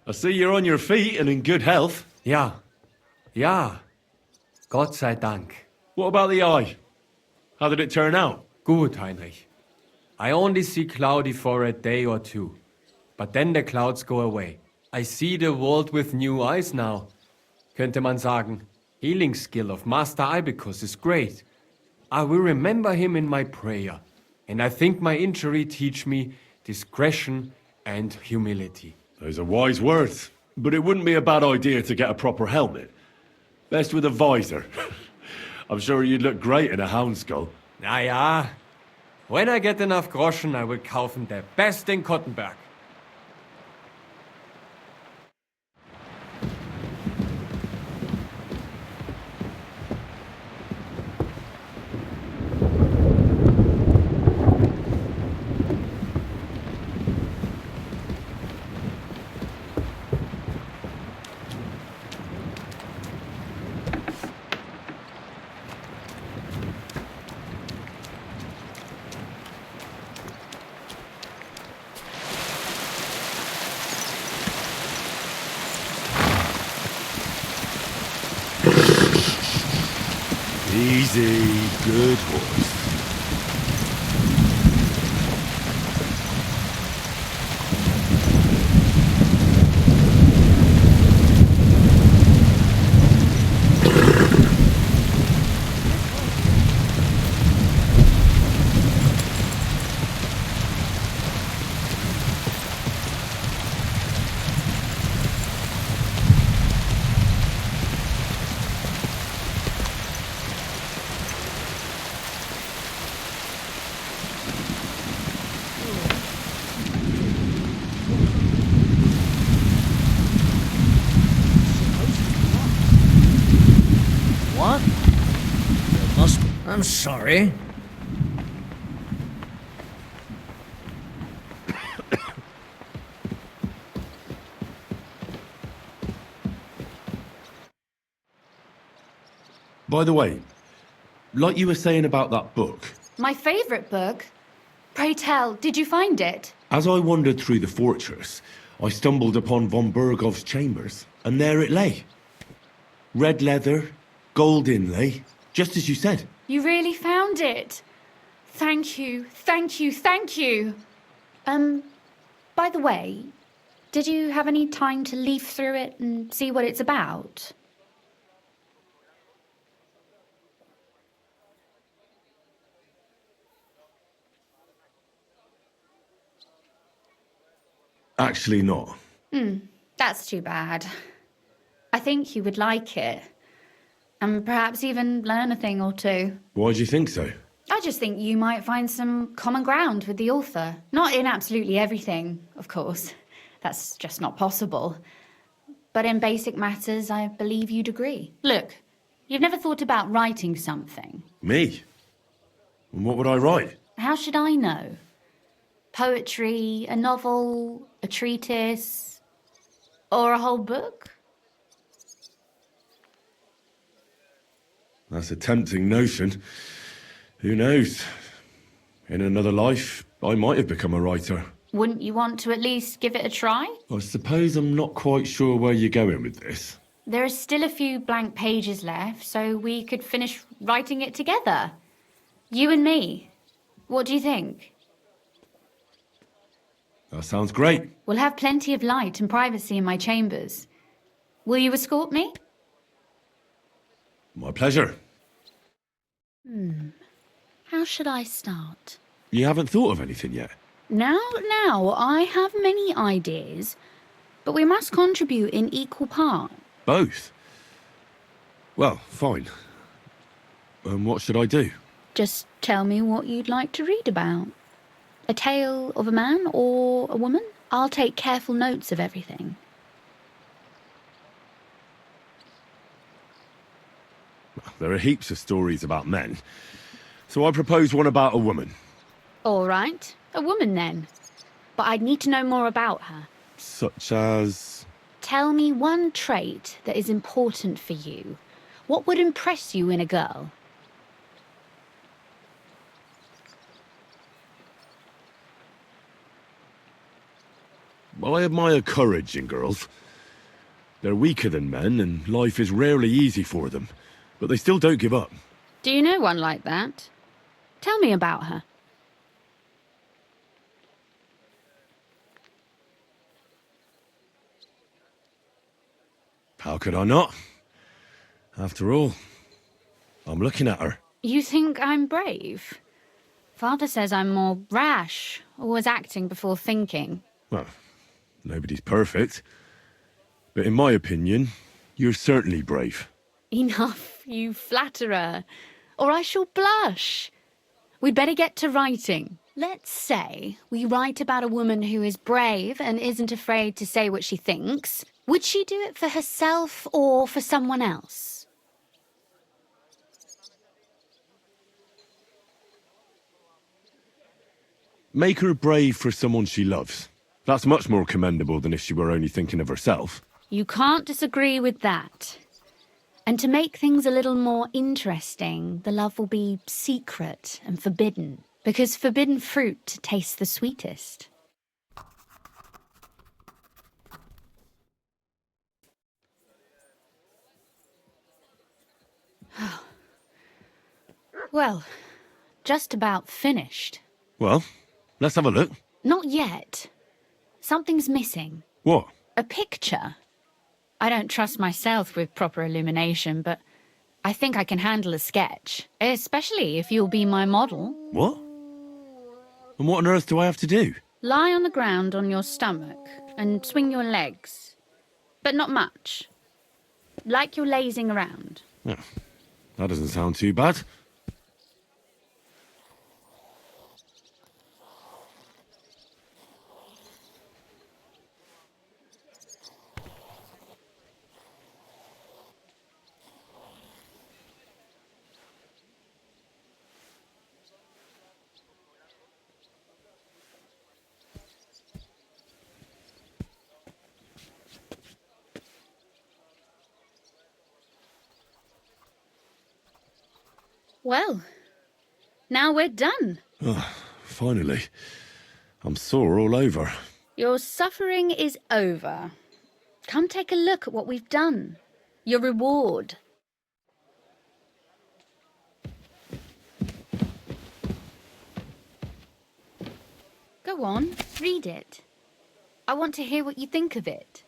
I see you're on your feet and in good health. Ja. Ja. Gott sei Dank. What about the eye? How did it turn out? Gut, Heinrich. I only see cloudy for a day or two. But then the clouds go away. I see the world with new eyes now. Könnte man sagen, healing skill of Master Ibicus is great. I will remember him in my prayer. And I think my injury teach me discretion and humility. Those are wise words. But it wouldn't be a bad idea to get a proper helmet. Best with a visor. I'm sure you'd look great in a hound skull. Na ja. When I get enough Groschen, I will kaufen der best in Kottenberg. Easy, good horse. What? There must be. I'm sorry. By the way, like you were saying about that book, My favourite book? Pray tell, did you find it? as I wandered through the fortress, I stumbled upon von Bergov's chambers, and there it lay. Red leather, gold inlay, just as you said. You really found it. Thank you, thank you, thank you. By the way, did you have any time to leaf through it and see what it's about? Actually not. That's too bad. I think you would like it. And perhaps even learn a thing or two. Why do you think so? I just think you might find some common ground with the author. Not in absolutely everything, of course. That's just not possible. But in basic matters, I believe you'd agree. Look, you've never thought about writing something. Me? And what would I write? How should I know? Poetry, a novel, a treatise, or a whole book? That's a tempting notion. Who knows? In another life, I might have become a writer. Wouldn't you want to at least give it a try? I suppose I'm not quite sure where you're going with this. There are still a few blank pages left, so we could finish writing it together. You and me. What do you think? That sounds great. We'll have plenty of light and privacy in my chambers. Will you escort me? My pleasure. How should I start? You haven't thought of anything yet? Now, I have many ideas, but we must contribute in equal part. Both? Well, fine. What should I do? Just tell me what you'd like to read about. A tale of a man or a woman? I'll take careful notes of everything. There are heaps of stories about men. So I propose one about a woman. All right, a woman then. But I'd need to know more about her. Such as... Tell me one trait that is important for you. What would impress you in a girl? I admire courage in girls. They're weaker than men, and life is rarely easy for them. But they still don't give up. Do you know one like that? Tell me about her. How could I not? After all, I'm looking at her. You think I'm brave? Father says I'm more rash, always acting before thinking. Well, nobody's perfect. But in my opinion, you're certainly brave. Enough, you flatterer, or I shall blush. We'd better get to writing. Let's say we write about a woman who is brave and isn't afraid to say what she thinks. Would she do it for herself or for someone else? Make her brave for someone she loves. That's much more commendable than if she were only thinking of herself. You can't disagree with that. And to make things a little more interesting, the love will be secret and forbidden, because forbidden fruit tastes the sweetest. Well, just about finished. Well, let's have a look. Not yet. Something's missing. What? A picture. I don't trust myself with proper illumination, but I think I can handle a sketch, especially if you'll be my model. What? And what on earth do I have to do? Lie on the ground on your stomach and swing your legs, but not much. Like you're lazing around. Yeah, that doesn't sound too bad. Well, now we're done. Finally. I'm sore all over. Your suffering is over. Come take a look at what we've done. Your reward. Go on, read it. I want to hear what you think of it.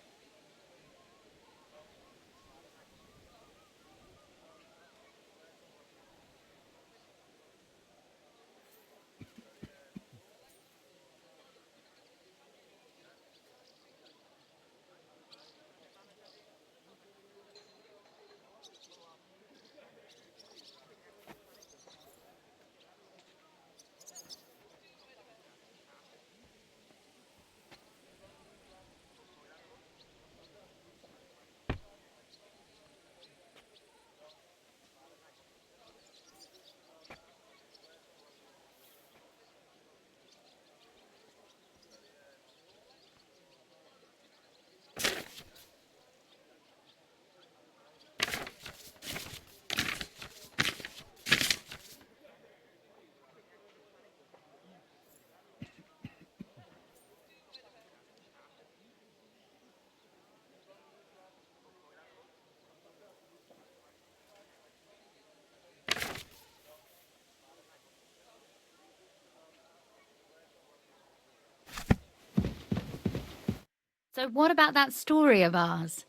So what about that story of ours?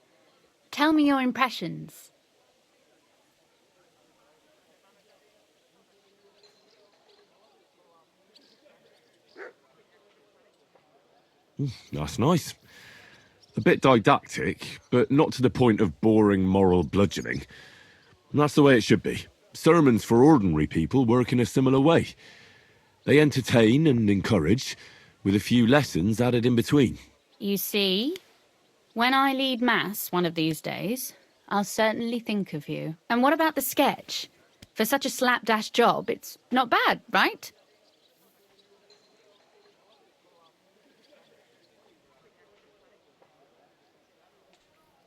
Tell me your impressions. That's nice. A bit didactic, but not to the point of boring moral bludgeoning. And that's the way it should be. Sermons for ordinary people work in a similar way. They entertain and encourage, with a few lessons added in between. You see, when I lead mass one of these days, I'll certainly think of you. And what about the sketch? For such a slapdash job, it's not bad, right?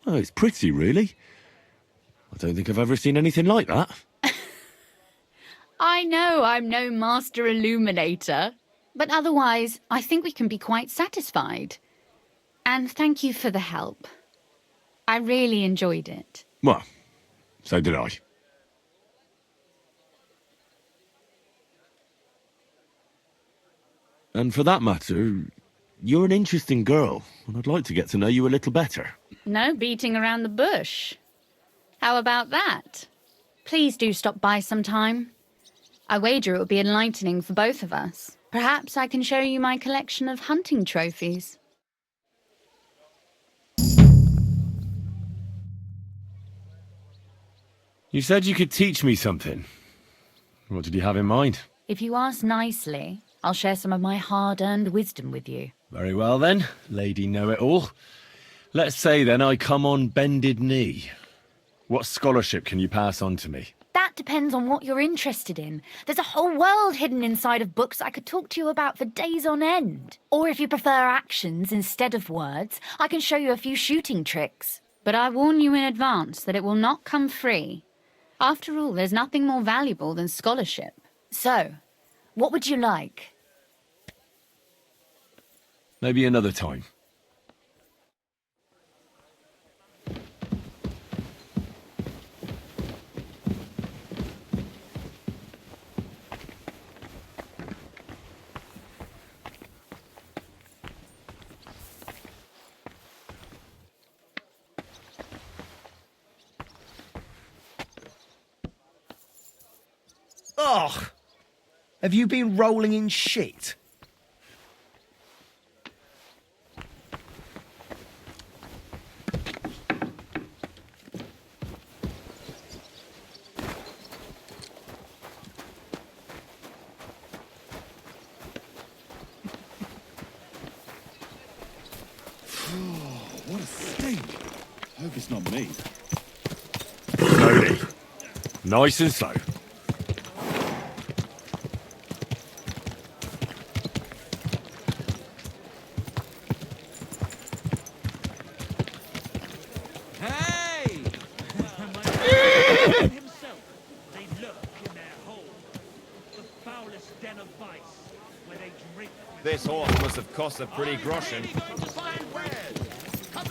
Oh, it's pretty, really. I don't think I've ever seen anything like that. I know I'm no master illuminator, but otherwise, I think we can be quite satisfied. And thank you for the help. I really enjoyed it. Well, so did I. And for that matter, you're an interesting girl, and I'd like to get to know you a little better. No beating around the bush. How about that? Please do stop by sometime. I wager it will be enlightening for both of us. Perhaps I can show you my collection of hunting trophies. You said you could teach me something. What did you have in mind? If you ask nicely, I'll share some of my hard-earned wisdom with you. Very well then, Lady Know-It-All. Let's say then I come on bended knee. What scholarship can you pass on to me? That depends on what you're interested in. There's a whole world hidden inside of books I could talk to you about for days on end. Or if you prefer actions instead of words, I can show you a few shooting tricks. But I warn you in advance that it will not come free. After all, there's nothing more valuable than scholarship. So, what would you like? Maybe another time. Ugh! Have you been rolling in shit? What a stink! Hope it's not me. Slowly. Nice and slow. Hey! Himself, they lurk in their hole, the foulest den of vice, where they drink. This horse must have cost a pretty groschen.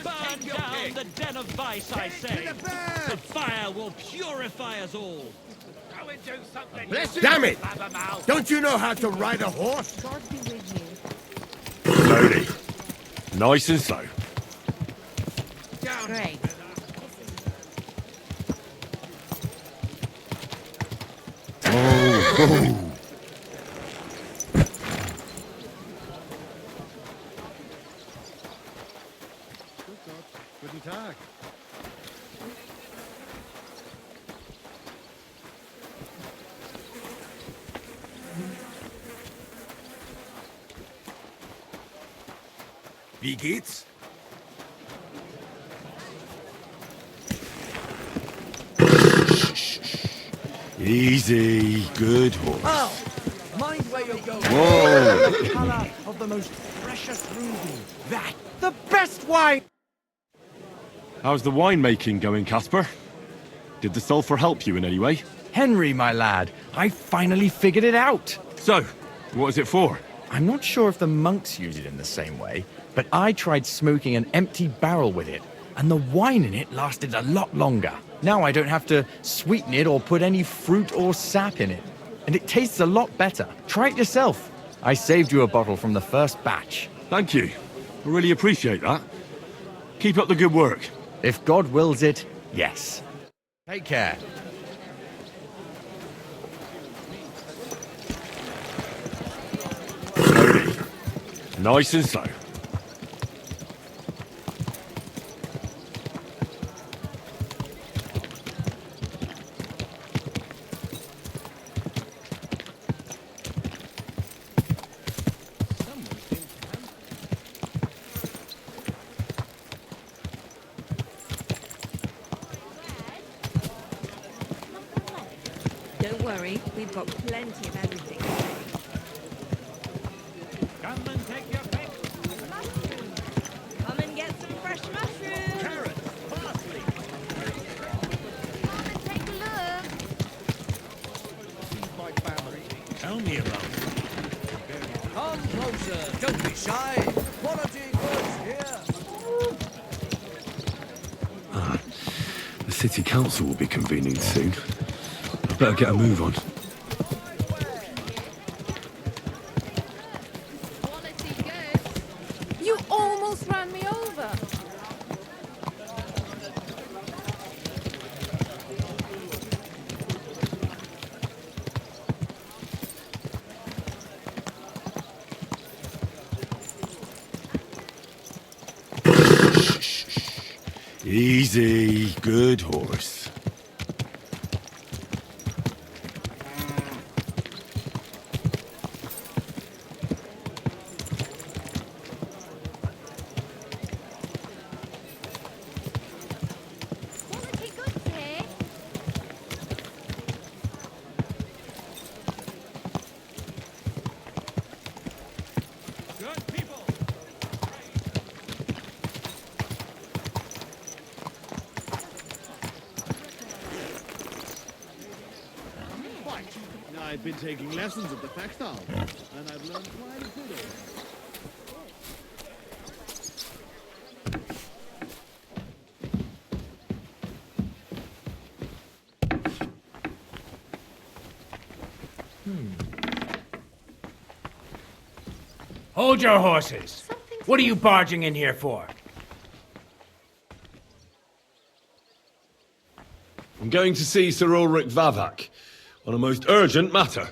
Burn down the den of vice, I say. The fire will purify us all. Go and do something. Damn it! Don't you know how to ride a horse? God be with you. Slowly. Nice and slow. Great. Oh. Guten Tag. Wie geht's? Easy. Good horse. Oh! Mind where you're going. Whoa. The colour of the most precious ruby. That, the best wine! How's the winemaking going, Casper? Did the sulphur help you in any way? Henry, my lad, I finally figured it out. So, what is it for? I'm not sure if the monks use it in the same way, but I tried smoking an empty barrel with it, and the wine in it lasted a lot longer. Now I don't have to sweeten it or put any fruit or sap in it. And it tastes a lot better. Try it yourself. I saved you a bottle from the first batch. Thank you. I really appreciate that. Keep up the good work. If God wills it, yes. Take care. Slowly. Nice and slow. Don't worry, we've got plenty of everything. Come and take your pick. Come and get some fresh mushrooms. Carrots, parsley. Come and take a look. My family. Tell me about it. Come closer, don't be shy. Quality goods here. city council will be convening soon. I better get a move on. Quality goods. You almost ran me over. Easy, good horse. Quality goods here. Good people. Quite. I've been taking lessons at the Factal, and I've learned quite a bit of it. Hold your horses. What are you barging in here for? I'm going to see Sir Ulrich Vavak on a most urgent matter.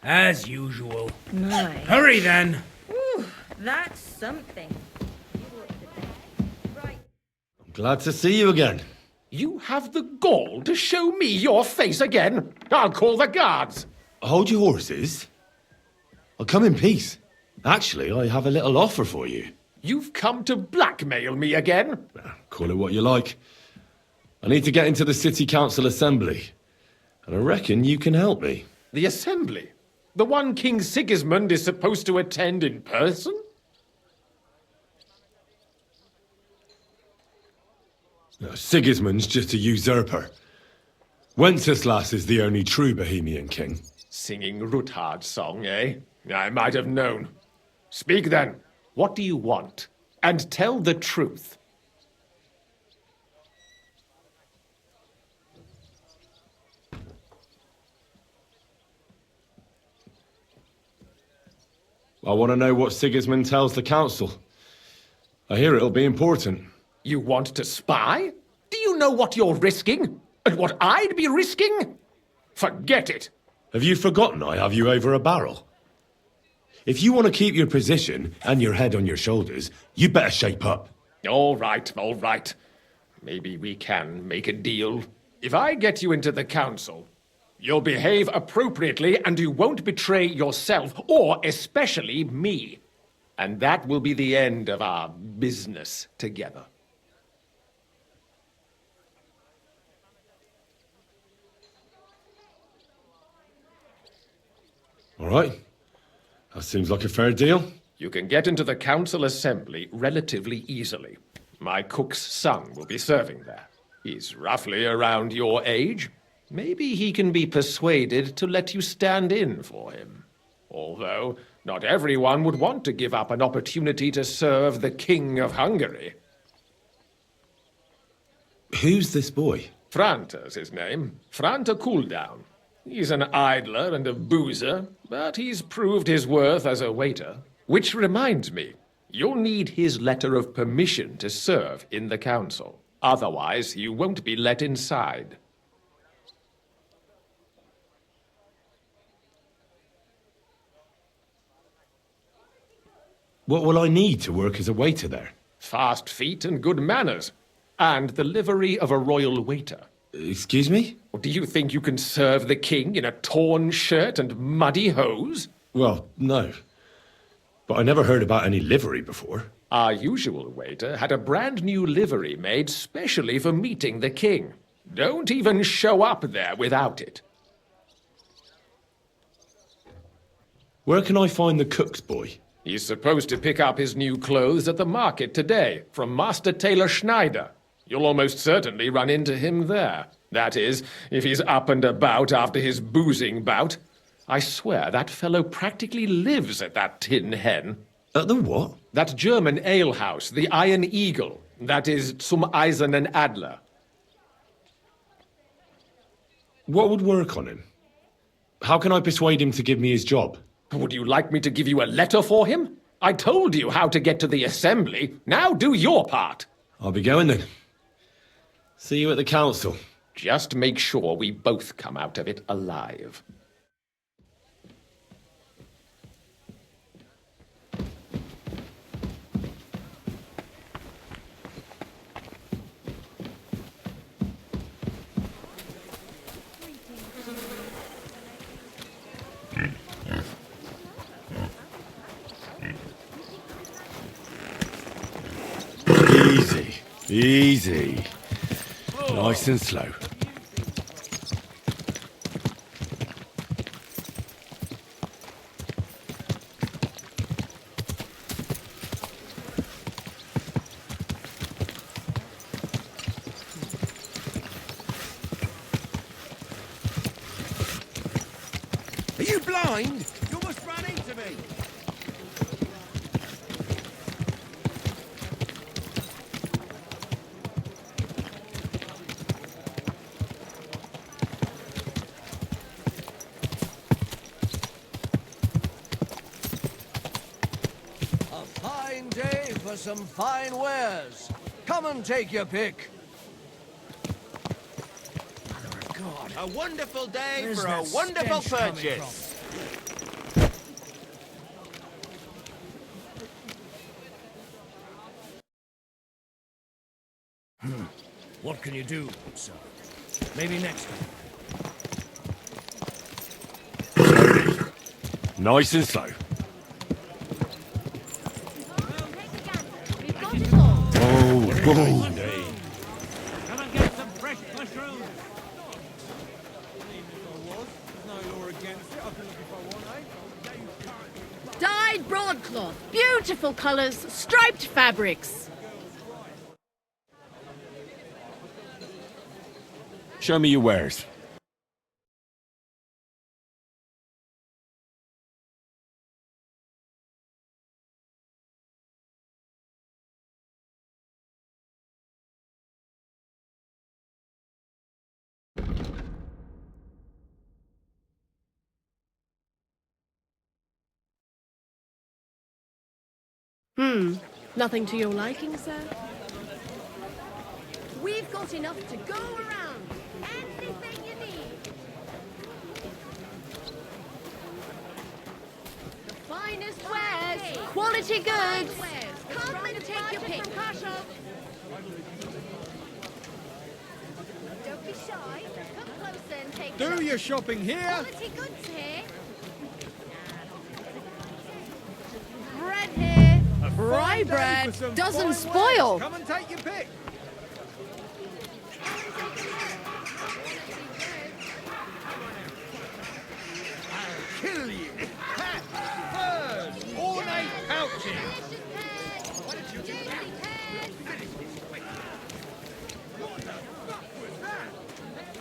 As usual. My. Hurry then. Ooh, that's something. Right. I'm glad to see you again. You have the gall to show me your face again? I'll call the guards. Hold your horses. I'll come in peace. Actually, I have a little offer for you. You've come to blackmail me again? Call it what you like. I need to get into the City Council Assembly, and I reckon you can help me. The assembly? The one King Sigismund is supposed to attend in person? No, Sigismund's just a usurper. Wenceslas is the only true Bohemian king. Singing Ruthard's song, eh? I might have known. Speak then. What do you want? And tell the truth. I want to know what Sigismund tells the council. I hear it'll be important. You want to spy? Do you know what you're risking? And what I'd be risking? Forget it. Have you forgotten I have you over a barrel? If you want to keep your position and your head on your shoulders, you better shape up. All right, all right. Maybe we can make a deal. If I get you into the council, you'll behave appropriately and you won't betray yourself, or especially me. And that will be the end of our business together. All right. That seems like a fair deal. You can get into the council assembly relatively easily. My cook's son will be serving there. He's roughly around your age. Maybe he can be persuaded to let you stand in for him. Although, not everyone would want to give up an opportunity to serve the King of Hungary. Who's this boy? Franta's his name. Franta Cooldown. He's an idler and a boozer, but he's proved his worth as a waiter. Which reminds me, you'll need his letter of permission to serve in the council. Otherwise, you won't be let inside. What will I need to work as a waiter there? Fast feet and good manners. And the livery of a royal waiter. Excuse me? Or do you think you can serve the king in a torn shirt and muddy hose? Well, no. But I never heard about any livery before. Our usual waiter had a brand new livery made specially for meeting the king. Don't even show up there without it. Where can I find the cook's boy? He's supposed to pick up his new clothes at the market today from Master Tailor Schneider. You'll almost certainly run into him there. That is, if he's up and about after his boozing bout. I swear that fellow practically lives at that Tin Hen. At the what? That German alehouse, the Iron Eagle. That is, zum Eisernen Adler. What would work on him? How can I persuade him to give me his job? Would you like me to give you a letter for him? I told you how to get to the assembly. Now do your part. I'll be going then. See you at the council. Just make sure we both come out of it alive. Easy. Easy. Nice and slow. Are you blind? You almost ran into me. A fine day for some fine wares. Come and take your pick. God. A wonderful day Where's for a that wonderful stench coming purchase. What can you do, sir? Maybe next time. Nice and slow. Oh, whoa. Come and get some fresh mushrooms. Dyed broadcloth, beautiful colours, striped fabrics. Show me your wares. Nothing to your liking, sir? We've got enough to go around. Anything you need. The finest wares. Quality goods. Come and take your pick. Don't be shy. Come closer and take Do your shopping here. quality goods here. Bread here. Rye bread doesn't spoil. Come and take your pick. I'll kill you. Hats, furs, ornate pouches.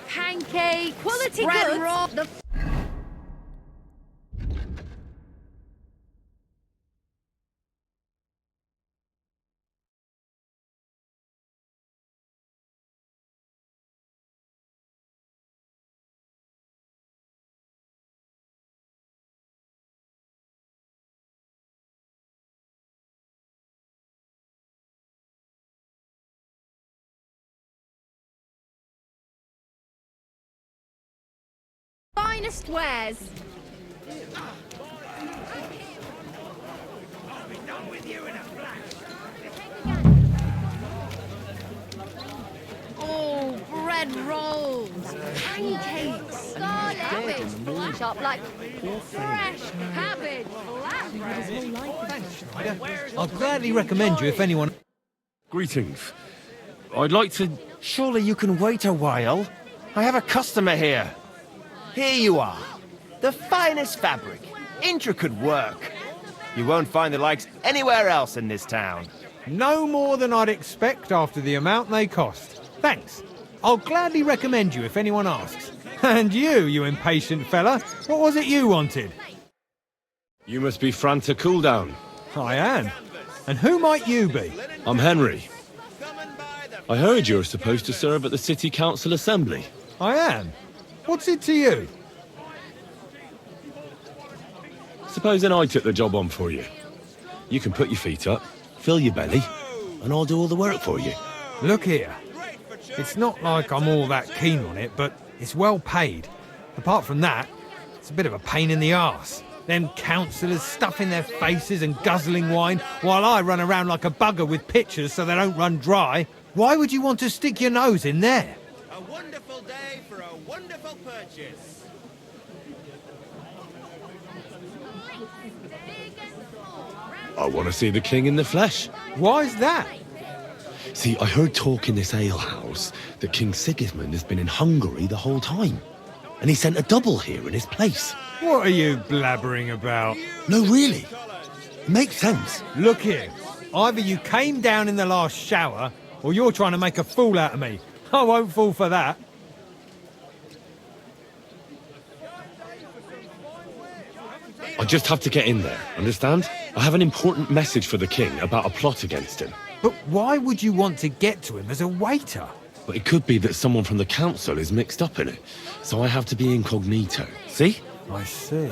Pancake, quality Spread goods. raw. The finest wares. I'll be done with you in a flash. Oh, bread rolls, pancakes. Scarlet cabbage, flash up like fresh cabbage, flatbread. I'll gladly recommend you if anyone... Greetings. I'd like to... Surely you can wait a while. I have a customer here. Here you are. The finest fabric. Intricate work. You won't find the likes anywhere else in this town. No more than I'd expect after the amount they cost. Thanks. I'll gladly recommend you if anyone asks. And you impatient fella, what was it you wanted? You must be Franta Cooldown. I am. And who might you be? I'm Henry. I heard you're supposed to serve at the City Council Assembly. I am. What's it to you? Supposing I took the job on for you. You can put your feet up, fill your belly, and I'll do all the work for you. Look here. It's not like I'm all that keen on it, but it's well paid. Apart from that, it's a bit of a pain in the arse. Them councillors stuffing their faces and guzzling wine, while I run around like a bugger with pitchers so they don't run dry. Why would you want to stick your nose in there? A wonderful day for a wonderful purchase. I want to see the king in the flesh. Why's that? See, I heard talk in this alehouse that King Sigismund has been in Hungary the whole time. And he sent a double here in his place. What are you blabbering about? No, really. It makes sense. Look here. Either you came down in the last shower, or you're trying to make a fool out of me. I won't fall for that. I just have to get in there, understand? I have an important message for the king about a plot against him. But why would you want to get to him as a waiter? But it could be that someone from the council is mixed up in it, so I have to be incognito. See? I see.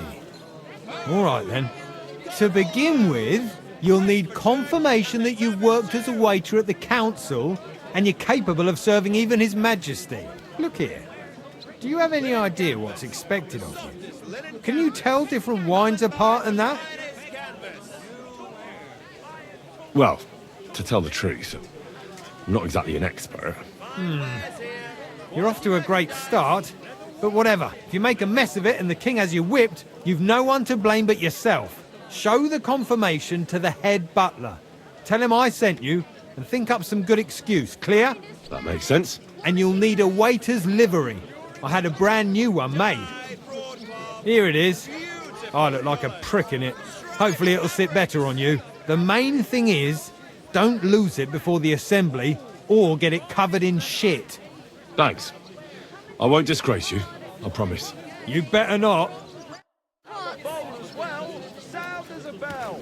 All right, then. To begin with, you'll need confirmation that you've worked as a waiter at the council and you're capable of serving even His Majesty. Look here. Do you have any idea what's expected of you? Can you tell different wines apart and that? Well, to tell the truth, I'm not exactly an expert. You're off to a great start, but whatever. If you make a mess of it and the king has you whipped, you've no one to blame but yourself. Show the confirmation to the head butler. Tell him I sent you and think up some good excuse. Clear? That makes sense. And you'll need a waiter's livery. I had a brand new one made. Here it is. I look like a prick in it. Hopefully it'll sit better on you. The main thing is, don't lose it before the assembly or get it covered in shit. Thanks. I won't disgrace you, I promise. You better not. Bowl as well, sound as a bell.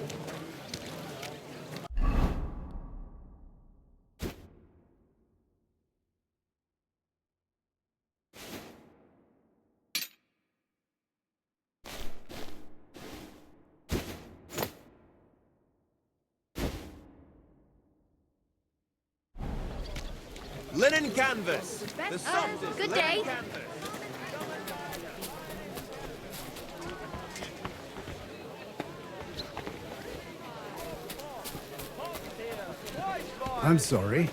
Linen canvas. The softest Good linen day. canvas. I'm sorry.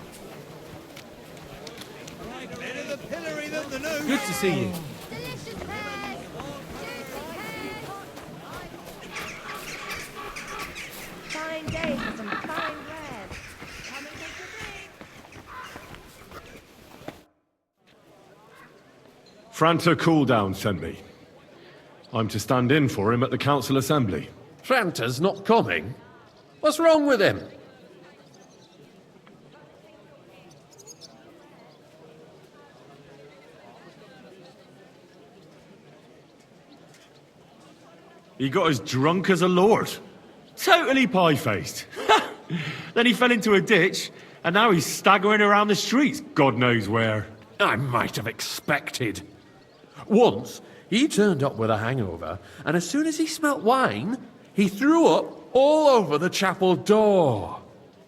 Good to see you. Fine day for some fine wares. Come and take your drink. Franta Cooldown sent me. I'm to stand in for him at the council assembly. Franta's not coming? What's wrong with him? He got as drunk as a lord. Totally pie-faced. Then he fell into a ditch, and now he's staggering around the streets, God knows where. I might have expected. Once, he turned up with a hangover, and as soon as he smelt wine, he threw up all over the chapel door.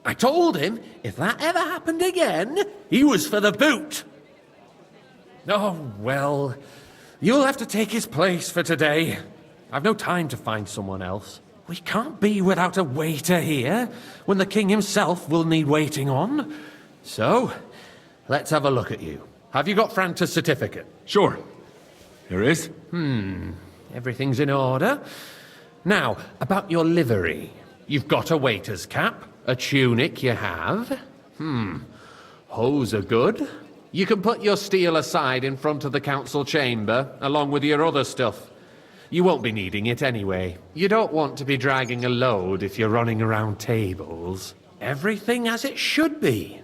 I told him if that ever happened again, he was for the boot. Oh, well, you'll have to take his place for today. I've no time to find someone else. We can't be without a waiter here, when the king himself will need waiting on. So, let's have a look at you. Have you got Franta's certificate? Sure. Here it is. Everything's in order. Now, about your livery. You've got a waiter's cap, a tunic you have. Hose are good. You can put your steel aside in front of the council chamber, along with your other stuff. You won't be needing it anyway. You don't want to be dragging a load if you're running around tables. Everything as it should be.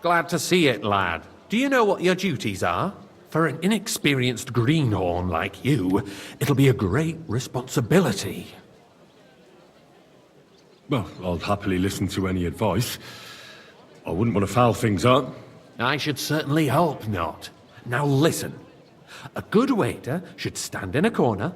Glad to see it, lad. Do you know what your duties are? For an inexperienced greenhorn like you, it'll be a great responsibility. Well, I'll happily listen to any advice. I wouldn't want to foul things up. I should certainly hope not. Now listen. A good waiter should stand in a corner,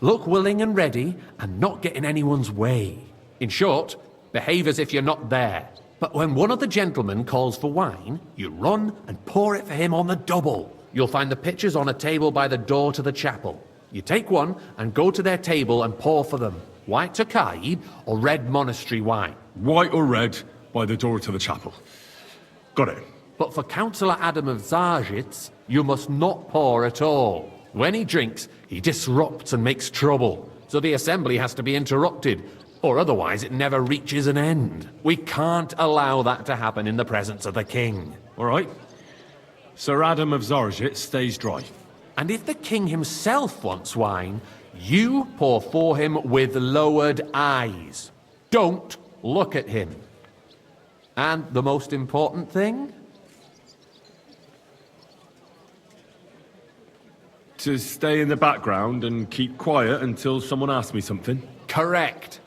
look willing and ready, and not get in anyone's way. In short, behave as if you're not there. But when one of the gentlemen calls for wine, you run and pour it for him on the double. You'll find the pitchers on a table by the door to the chapel. You take one and go to their table and pour for them. White Tokaib or red monastery wine. White or red, by the door to the chapel. Got it. But for Councillor Adam of Zarzhitz, you must not pour at all. When he drinks, he disrupts and makes trouble. So the assembly has to be interrupted, or otherwise it never reaches an end. We can't allow that to happen in the presence of the king. All right. Sir Adam of Zarzhitz stays dry. And if the king himself wants wine, you pour for him with lowered eyes. Don't look at him. And the most important thing? To stay in the background and keep quiet until someone asks me something? Correct.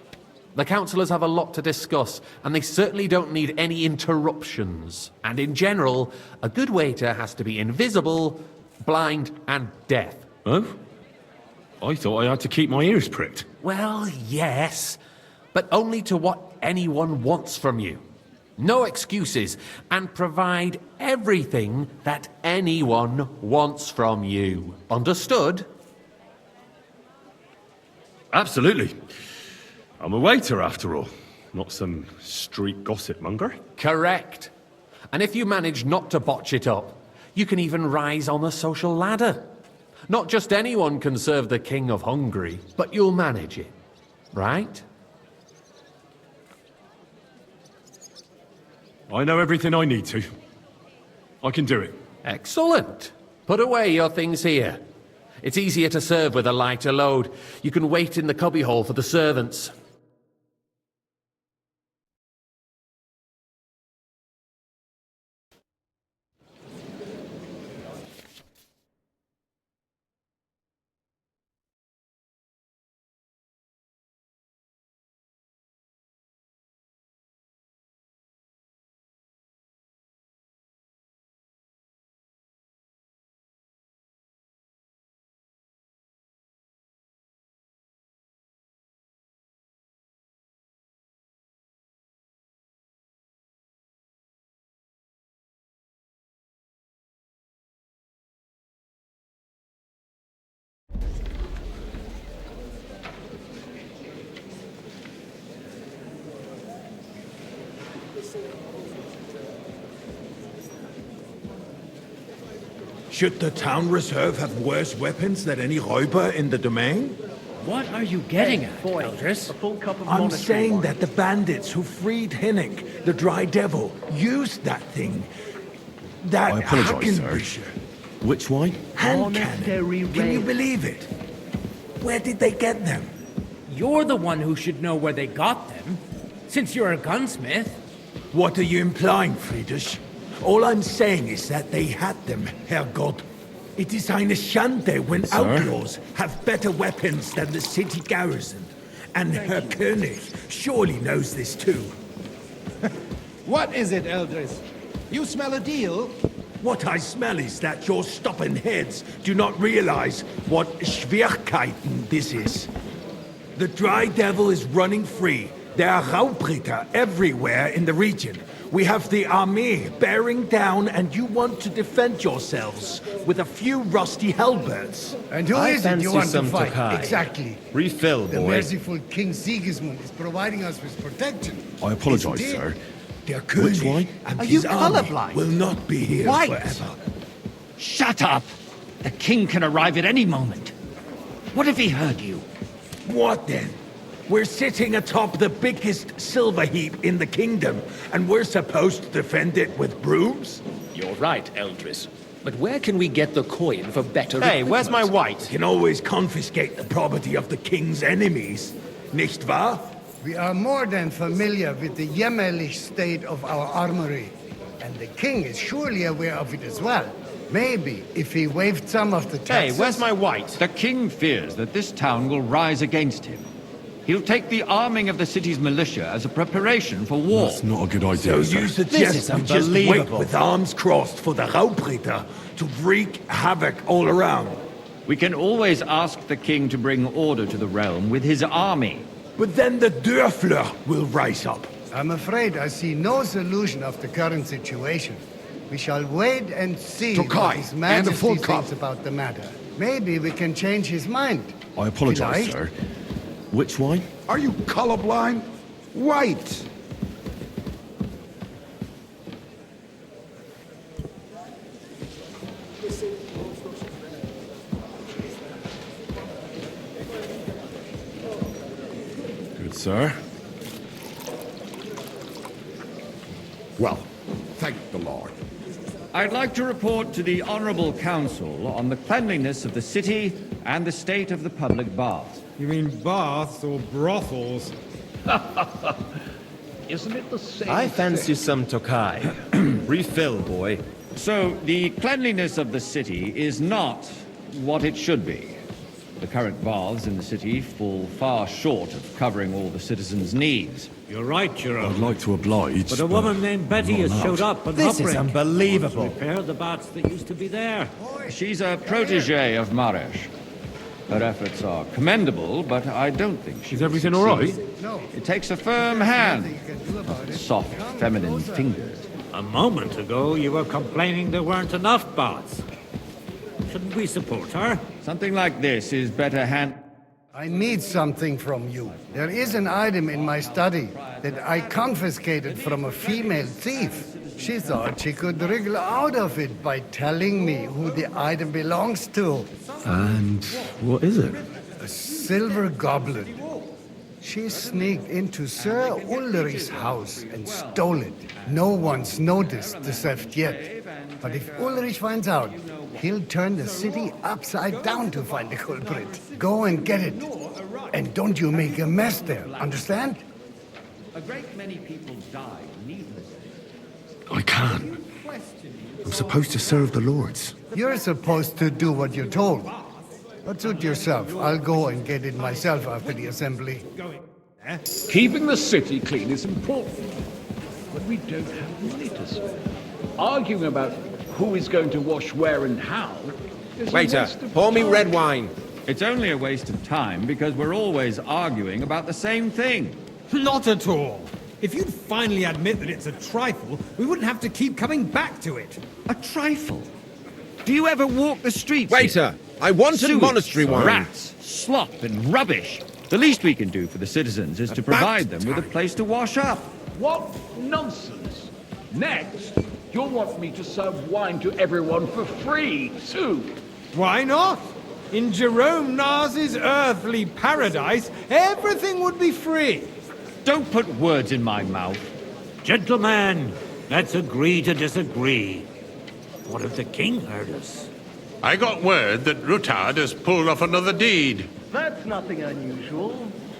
The councillors have a lot to discuss, and they certainly don't need any interruptions. And in general, a good waiter has to be invisible, blind, and deaf. Oh? I thought I had to keep my ears pricked. Well, yes, but only to what anyone wants from you. No excuses, and provide everything that anyone wants from you. Understood? Absolutely. I'm a waiter, after all. Not some street gossip monger. Correct. And if you manage not to botch it up, you can even rise on the social ladder. Not just anyone can serve the King of Hungary, but you'll manage it. Right? I know everything I need to. I can do it. Excellent. Put away your things here. It's easier to serve with a lighter load. You can wait in the cubbyhole for the servants. Should the town reserve have worse weapons than any Räuber in the domain? What are you getting at, Eldris? I'm saying that the bandits who freed Hinnick, the Dry Devil, used that thing. That I apologize, sir. Which wine? Hand cannon. Can you believe it? Where did they get them? You're the one who should know where they got them, since you're a gunsmith. What are you implying, Friedrich? All I'm saying is that they had them, Herrgott. It is eine Schande when outlaws have better weapons than the city garrison. And Herr König surely knows this too. What is it, Eldris? You smell a deal? What I smell is that your stubborn heads do not realize what Schwierigkeiten this is. The Dry Devil is running free. There are Raubritter everywhere in the region. We have the army bearing down, and you want to defend yourselves with a few rusty halberds. And who is it you want to fight? Exactly. Refill, The boy. merciful King Sigismund is providing us with protection. I apologize, sir. Der Which wine? König and Are you his army colorblind? will not be here White. forever. Shut up! The king can arrive at any moment. What if he heard you? What then? We're sitting atop the biggest silver heap in the kingdom, and we're supposed to defend it with brooms? You're right, Eldris. But where can we get the coin for better Hey, where's my white? We can always confiscate the property of the king's enemies, nicht wahr? We are more than familiar with the jämmerlich state of our armory. And the king is surely aware of it as well. Maybe if he waived some of the taxes... Hey, where's my white? The king fears that this town will rise against him. He'll take the arming of the city's militia as a preparation for war. That's not a good idea, So sir. you This suggest is we just wait unbelievable. with arms crossed for the Raubritter to wreak havoc all around? We can always ask the king to bring order to the realm with his army. But then the Dörfler will rise up. I'm afraid I see no solution of the current situation. We shall wait and see Tokai, what His and the Majesty full thinks cup. about the matter. Maybe we can change his mind. I apologise, Delight? sir. Which wine? Are you colorblind? White! Good, sir. Well, thank the Lord. I'd like to report to the Honorable Council on the cleanliness of the city and the state of the public baths. You mean baths or brothels? Isn't it the same? I fancy some Tokai. Refill, boy. So, the cleanliness of the city is not what it should be. The current baths in the city fall far short of covering all the citizens' needs. You're right, Jerome. I'd like to oblige, But a woman named Betty not has allowed. showed up at This is Hopbrink. unbelievable. Wants to repair the baths that used to be there. She's a protege of Maresh. Her efforts are commendable, but I don't think she's everything all right? No. It takes a firm hand, You can do about it. soft, feminine fingers. A moment ago, you were complaining there weren't enough baths. Shouldn't we support her? Something like this is better I need something from you. There is an item in my study that I confiscated from a female thief. She thought she could wriggle out of it by telling me who the item belongs to. And what is it? A silver goblet. She sneaked into Sir Ulrich's house and stole it. No one's noticed the theft yet. But if Ulrich finds out, he'll turn the city upside down to find the culprit. Go and get it. And don't you make a mess there, understand? A great many people died needlessly. I can't. I'm supposed to serve the lords. You're supposed to do what you're told. But suit yourself. I'll go and get it myself after the assembly. Keeping the city clean is important, but we don't have money to spare. Arguing about who is going to wash where and how is a Waiter, waste of pour me time. red wine. It's only a waste of time because we're always arguing about the same thing. Not at all. If you'd finally admit that it's a trifle, we wouldn't have to keep coming back to it. A trifle? Do you ever walk the streets? Waiter, I want a Sewage, monastery wine. Rats, slop, and rubbish. The least we can do for the citizens is to provide them with a place to wash up. What nonsense! Next, you'll want me to serve wine to everyone for free, too. Why not? In Jerome Nars's earthly paradise, everything would be free. Don't put words in my mouth. Gentlemen, let's agree to disagree. What if the king heard us? I got word that Rutard has pulled off another deed. That's nothing unusual.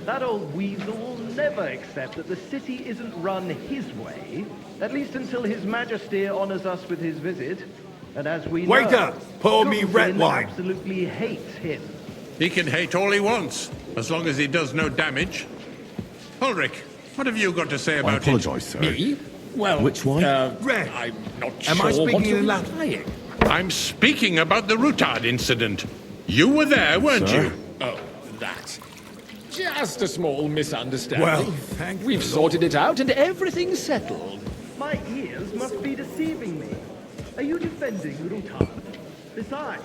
That old weasel will never accept that the city isn't run his way, at least until His Majesty honors us with his visit. And as we Waiter, know, pour me red Copenhagen wine. absolutely hates him. He can hate all he wants, as long as he does no damage. Ulrich, what have you got to say I about apologise, sir. Me? Well, Which wine? Red. I'm not Am sure I speaking what you're in Latin? implying. I'm speaking about the Rutard incident. You were there, weren't Sir? you? Oh, that. Just a small misunderstanding. Well, thank We've the sorted it out and everything's settled. My ears must be deceiving me. Are you defending Rutard? Besides,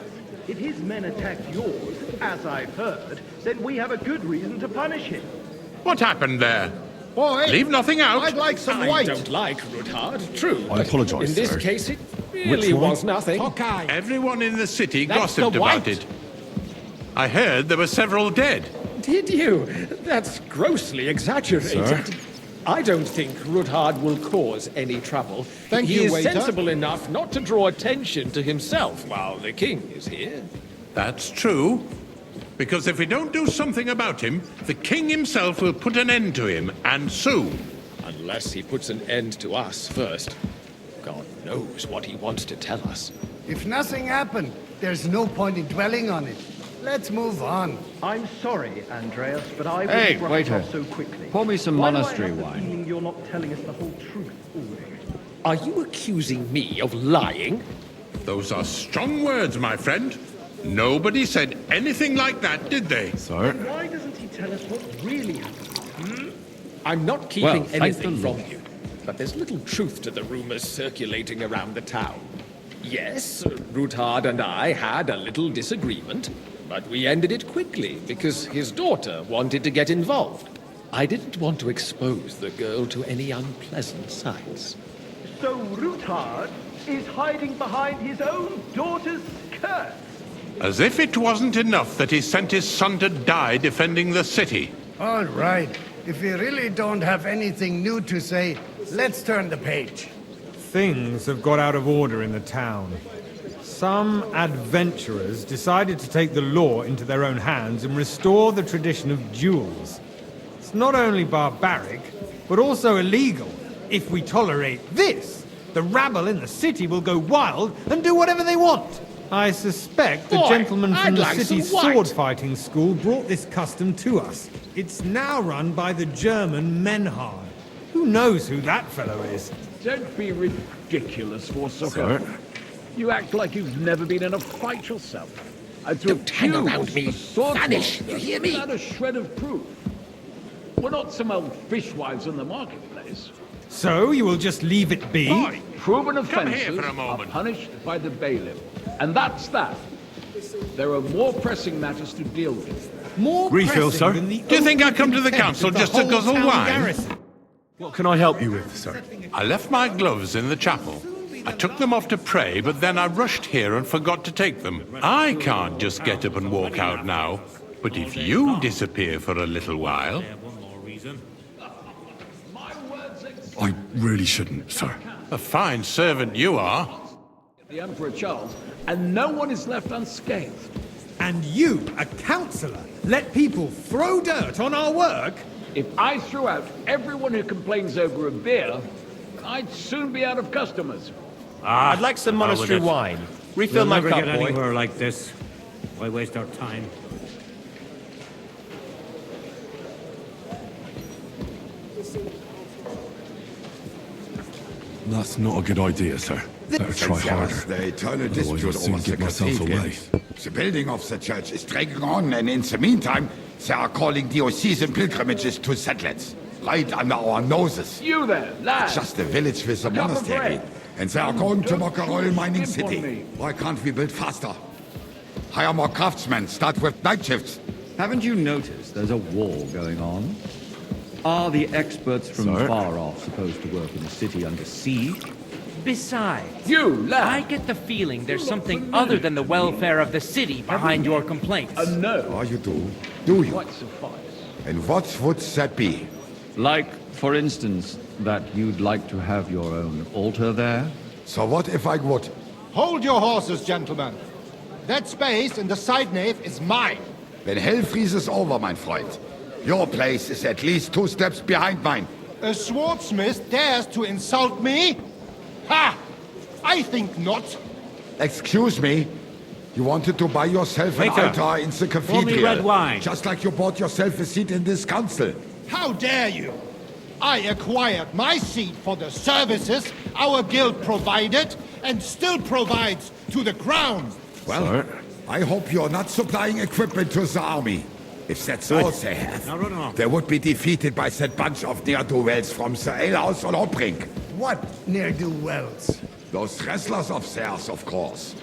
if his men attacked yours, as I've heard, then we have a good reason to punish him. What happened there? Boy, Leave nothing out. I'd like some I white. don't like Rutard, true. I but apologise, in this sir. case, it Which really one? was nothing. Tokai. Everyone in the city That's gossiped the about white. it. I heard there were several dead. Did you? That's grossly exaggerated. Sir? I don't think Rutard will cause any trouble. Thank he you, is waiter. sensible enough not to draw attention to himself while the king is here. That's true. Because if we don't do something about him, the king himself will put an end to him, and soon. Unless he puts an end to us first. God knows what he wants to tell us. If nothing happened, there's no point in dwelling on it. Let's move on. I'm sorry, Andreas, but I Hey, wouldn't brush waiter. it off so quickly. Pour me some Why do I monastery have the wine. feeling you're not telling us the whole truth, Ulrich? Are you accusing me of lying? Those are strong words, my friend. Nobody said anything like that, did they? Sir? Why doesn't he tell us what really happened? I'm not keeping Well, thank anything the from Lord. you, but there's little truth to the rumors circulating around the town. Yes, Ruthard and I had a little disagreement, but we ended it quickly because his daughter wanted to get involved. I didn't want to expose the girl to any unpleasant sights. So Ruthard is hiding behind his own daughter's skirt. As if it wasn't enough that he sent his son to die defending the city. All right. If we really don't have anything new to say, let's turn the page. Things have got out of order in the town. Some adventurers decided to take the law into their own hands and restore the tradition of duels. It's not only barbaric, but also illegal. If we tolerate this, the rabble in the city will go wild and do whatever they want. I suspect the Boy, gentleman from I'd the like city's some white. sword-fighting school brought this custom to us. It's now run by the German Menhard. Who knows who that fellow is? Don't be ridiculous, Forsucker. Sir? You act like you've never been in a fight yourself. And to Don't hang accuse around me. a sword Vanish, master you hear me? without a shred of proof. We're not some old fishwives in the marketplace. So you will just leave it be? Boy, proven Come here offences for a are moment. punished by the bailiff. And that's that. There are more pressing matters to deal with. More Refill, pressing sir? than the Do you think I come to the contempt council of just to whole guzzle town wine? garrison? What can I help you with, sir? I left my gloves in the chapel. I took them off to pray, but then I rushed here and forgot to take them. I can't just get up and walk out now. But if you disappear for a little while... I really shouldn't, sir. A fine servant you are. The Emperor Charles, and no one is left unscathed. And you, a councillor, let people throw dirt on our work? If I threw out everyone who complains over a beer, I'd soon be out of customers. I'd like some monastery wine. Refill my cup, boy. like this. Why waste our time? That's not a good idea, sir. Better try harder. The eternal Otherwise I'll dispute soon over the give myself cathedral. away. The building of the church is dragging on, and in the meantime, they are calling diocesan pilgrimages to settlers. Right under our noses. You there, lad! It's just a village with a cup of monastery. bread. And they are going to mock a royal mining skimp on city. me. Why can't we build faster? Hire more craftsmen, start with night shifts. Haven't you noticed there's a war going on? Are the experts from Sir? far off supposed to work in the city under siege? Besides, You, lad! I get the feeling there's something other than the welfare of the city behind your complaints. No, Oh, you do? Do you? quite suffice. And what would that be? Like, for instance, that you'd like to have your own altar there? So what if I would? Hold your horses, gentlemen. That space in the side nave is mine. When hell freezes over, mein Freund. Your place is at least 2 steps behind mine. A swordsmith dares to insult me? Ha! I think not. Excuse me? You wanted to buy yourself an Waiter, altar in the pour cathedral. me red wine. Just like you bought yourself a seat in this council. How dare you? I acquired my seat for the services our guild provided and still provides to the crown. Well, Sir? I hope you're not supplying equipment to the army. If that's all they have, no. they would be defeated by that bunch of ne'er-do-wells from the alehouse on Hopring. What ne'er-do-wells? Those wrestlers of theirs, of course.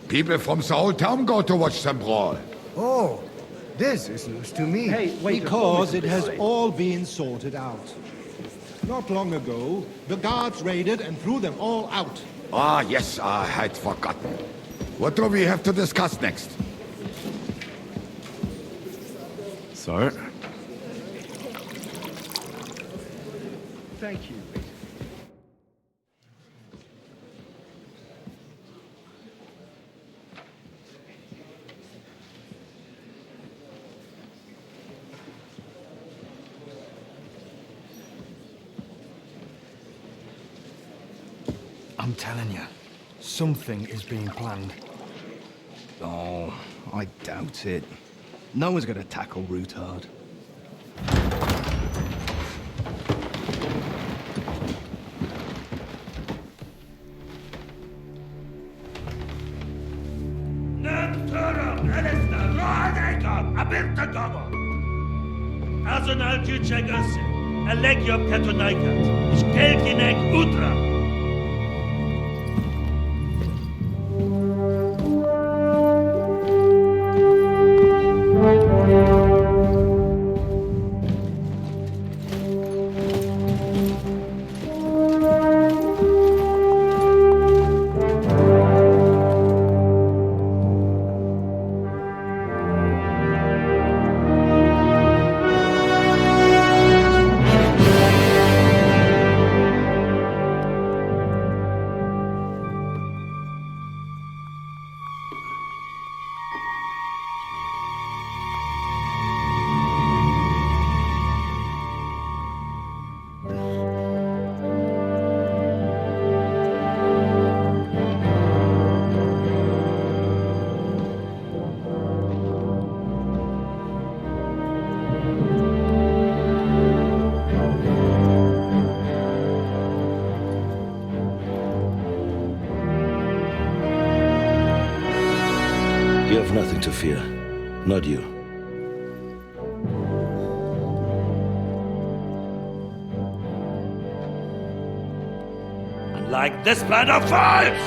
People from the whole town go to watch them brawl. Oh, this is news to me. Hey, wait. Because it has all been sorted out. Not long ago, the guards raided and threw them all out. Ah, yes, I had forgotten. What do we have to discuss next? Sir? Thank you. I'm telling you, something is being planned. Oh, I doubt it. No one's gonna tackle Rootard. Arsenal Küçek Ösü, Elegiop Katonaikat, İşkelkinek Udra. You have nothing to fear. Not you. Unlike this plan of false!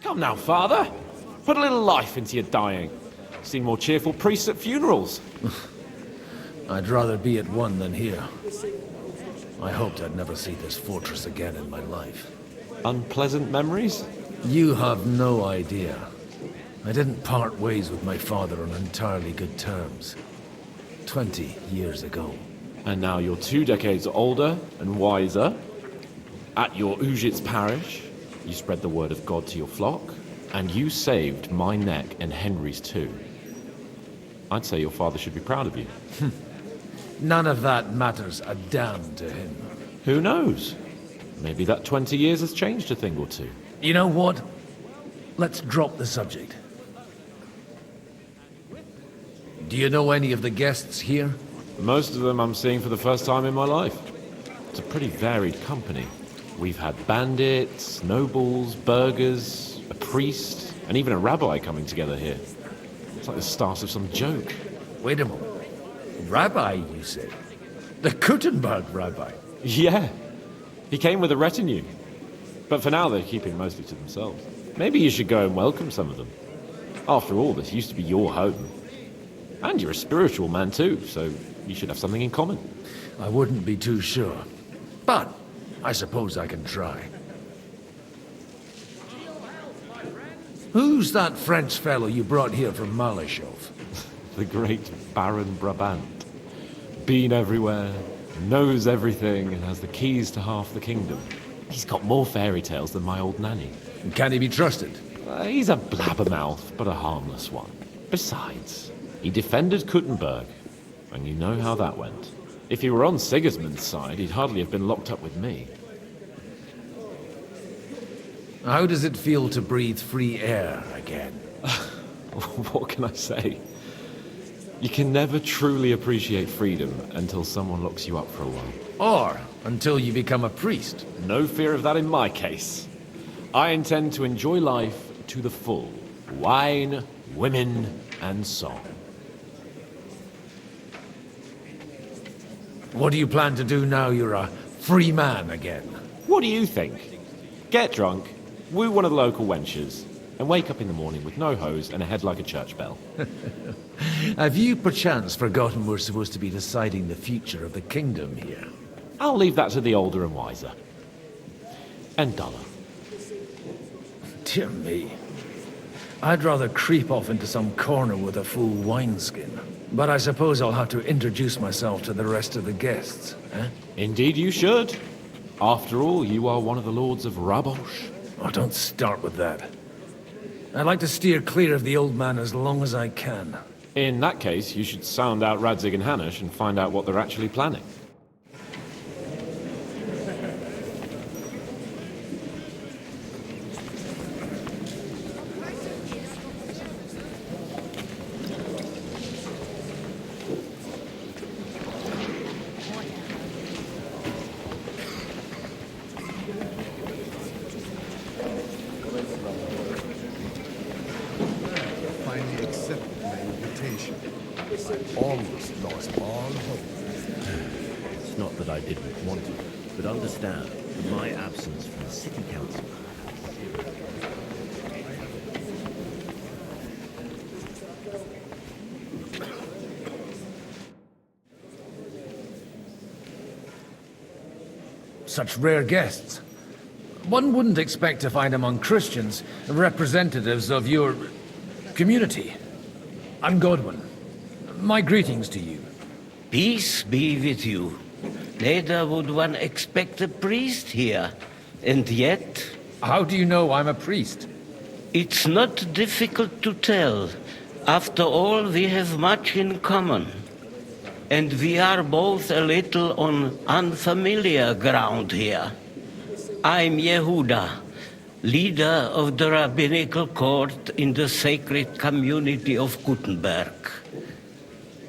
Come now, Father. Put a little life into your dying. Seen more cheerful priests at funerals. I'd rather be at one than here. I hoped I'd never see this fortress again in my life. Unpleasant memories? You have no idea. I didn't part ways with my father on entirely good terms. 20 years ago. And now you're 2 decades older and wiser. At your Ujit's parish, you spread the word of God to your flock, and you saved my neck and Henry's too. I'd say your father should be proud of you. None of that matters a damn to him. Who knows? Maybe that 20 years has changed a thing or two. You know what? Let's drop the subject. Do you know any of the guests here? Most of them I'm seeing for the first time in my life. It's a pretty varied company. We've had bandits, nobles, burghers, a priest, and even a rabbi coming together here. It's like the start of some joke. Wait a moment. Rabbi, you said? The Kuttenberg rabbi? Yeah. He came with a retinue. But for now, they're keeping mostly to themselves. Maybe you should go and welcome some of them. After all, this used to be your home. And you're a spiritual man too, so you should have something in common. I wouldn't be too sure. But I suppose I can try. Who's that French fellow you brought here from Malashov? The great Baron Brabant. Been everywhere, knows everything, and has the keys to half the kingdom. He's got more fairy tales than my old nanny. Can he be trusted? He's a blabbermouth, but a harmless one. Besides, he defended Kuttenberg, and you know how that went. If he were on Sigismund's side, he'd hardly have been locked up with me. How does it feel to breathe free air again? What can I say? You can never truly appreciate freedom until someone locks you up for a while. Or until you become a priest. No fear of that in my case. I intend to enjoy life to the full. Wine, women, and song. What do you plan to do now you're a free man again? What do you think? Get drunk, woo one of the local wenches, and wake up in the morning with no hose and a head like a church bell. Have you perchance forgotten we're supposed to be deciding the future of the kingdom here? I'll leave that to the older and wiser. And duller. Dear me. I'd rather creep off into some corner with a full wineskin. But I suppose I'll have to introduce myself to the rest of the guests, eh? Indeed you should. After all, you are one of the lords of Rabosh. Oh, don't start with that. I'd like to steer clear of the old man as long as I can. In that case, you should sound out Radzig and Hanush and find out what they're actually planning. Finally accepted my invitation. I almost lost all hope. It's not that I didn't want to, but understand that my absence from the city council. Such rare guests. One wouldn't expect to find among Christians representatives of your community. I'm Godwin. My greetings to you. Peace be with you. Neither would one expect a priest here. And yet... How do you know I'm a priest? It's not difficult to tell. After all, we have much in common. And we are both a little on unfamiliar ground here. I'm Yehuda, leader of the rabbinical court in the sacred community of Gutenberg.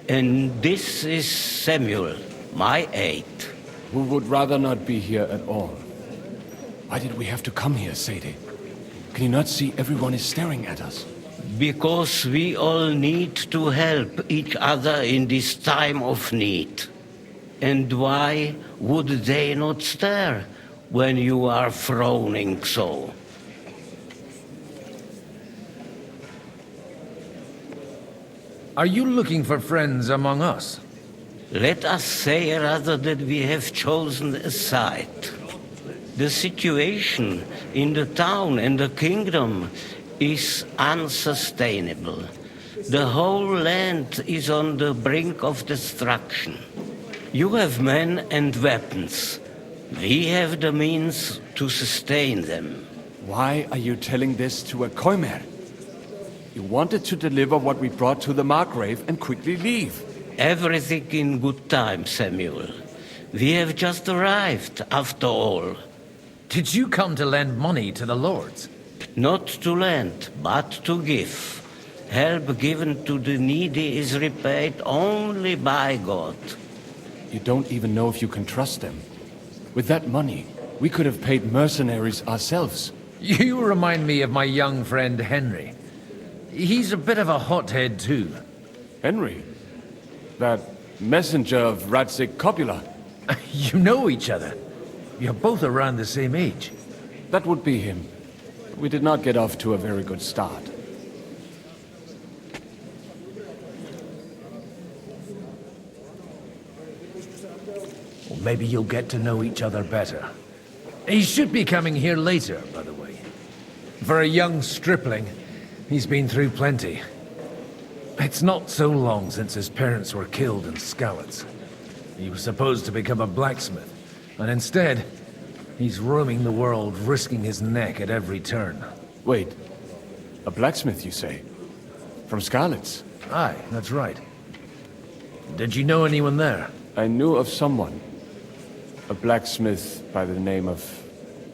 And this is Samuel, my aide. We would rather not be here at all. Why did we have to come here, Sadie? Can you not see everyone is staring at us? Because we all need to help each other in this time of need. And why would they not stare when you are frowning so? Are you looking for friends among us? Let us say rather that we have chosen a side. The situation in the town and the kingdom is unsustainable. The whole land is on the brink of destruction. You have men and weapons. We have the means to sustain them. Why are you telling this to a Koimer? You wanted to deliver what we brought to the Margrave and quickly leave. Everything in good time, Samuel. We have just arrived, after all. Did you come to lend money to the lords? Not to lend, but to give. Help given to the needy is repaid only by God. You don't even know if you can trust them. With that money, we could have paid mercenaries ourselves. You remind me of my young friend Henry. He's a bit of a hothead too. Henry? That messenger of Radzig Copula? You know each other. You're both around the same age. That would be him. We did not get off to a very good start. Well, maybe you'll get to know each other better. He should be coming here later, by the way. For a young stripling, he's been through plenty. It's not so long since his parents were killed in Skalitz. He was supposed to become a blacksmith, and instead, he's roaming the world, risking his neck at every turn. Wait, a blacksmith, you say? From Skalitz? Aye, that's right. Did you know anyone there? I knew of someone. A blacksmith by the name of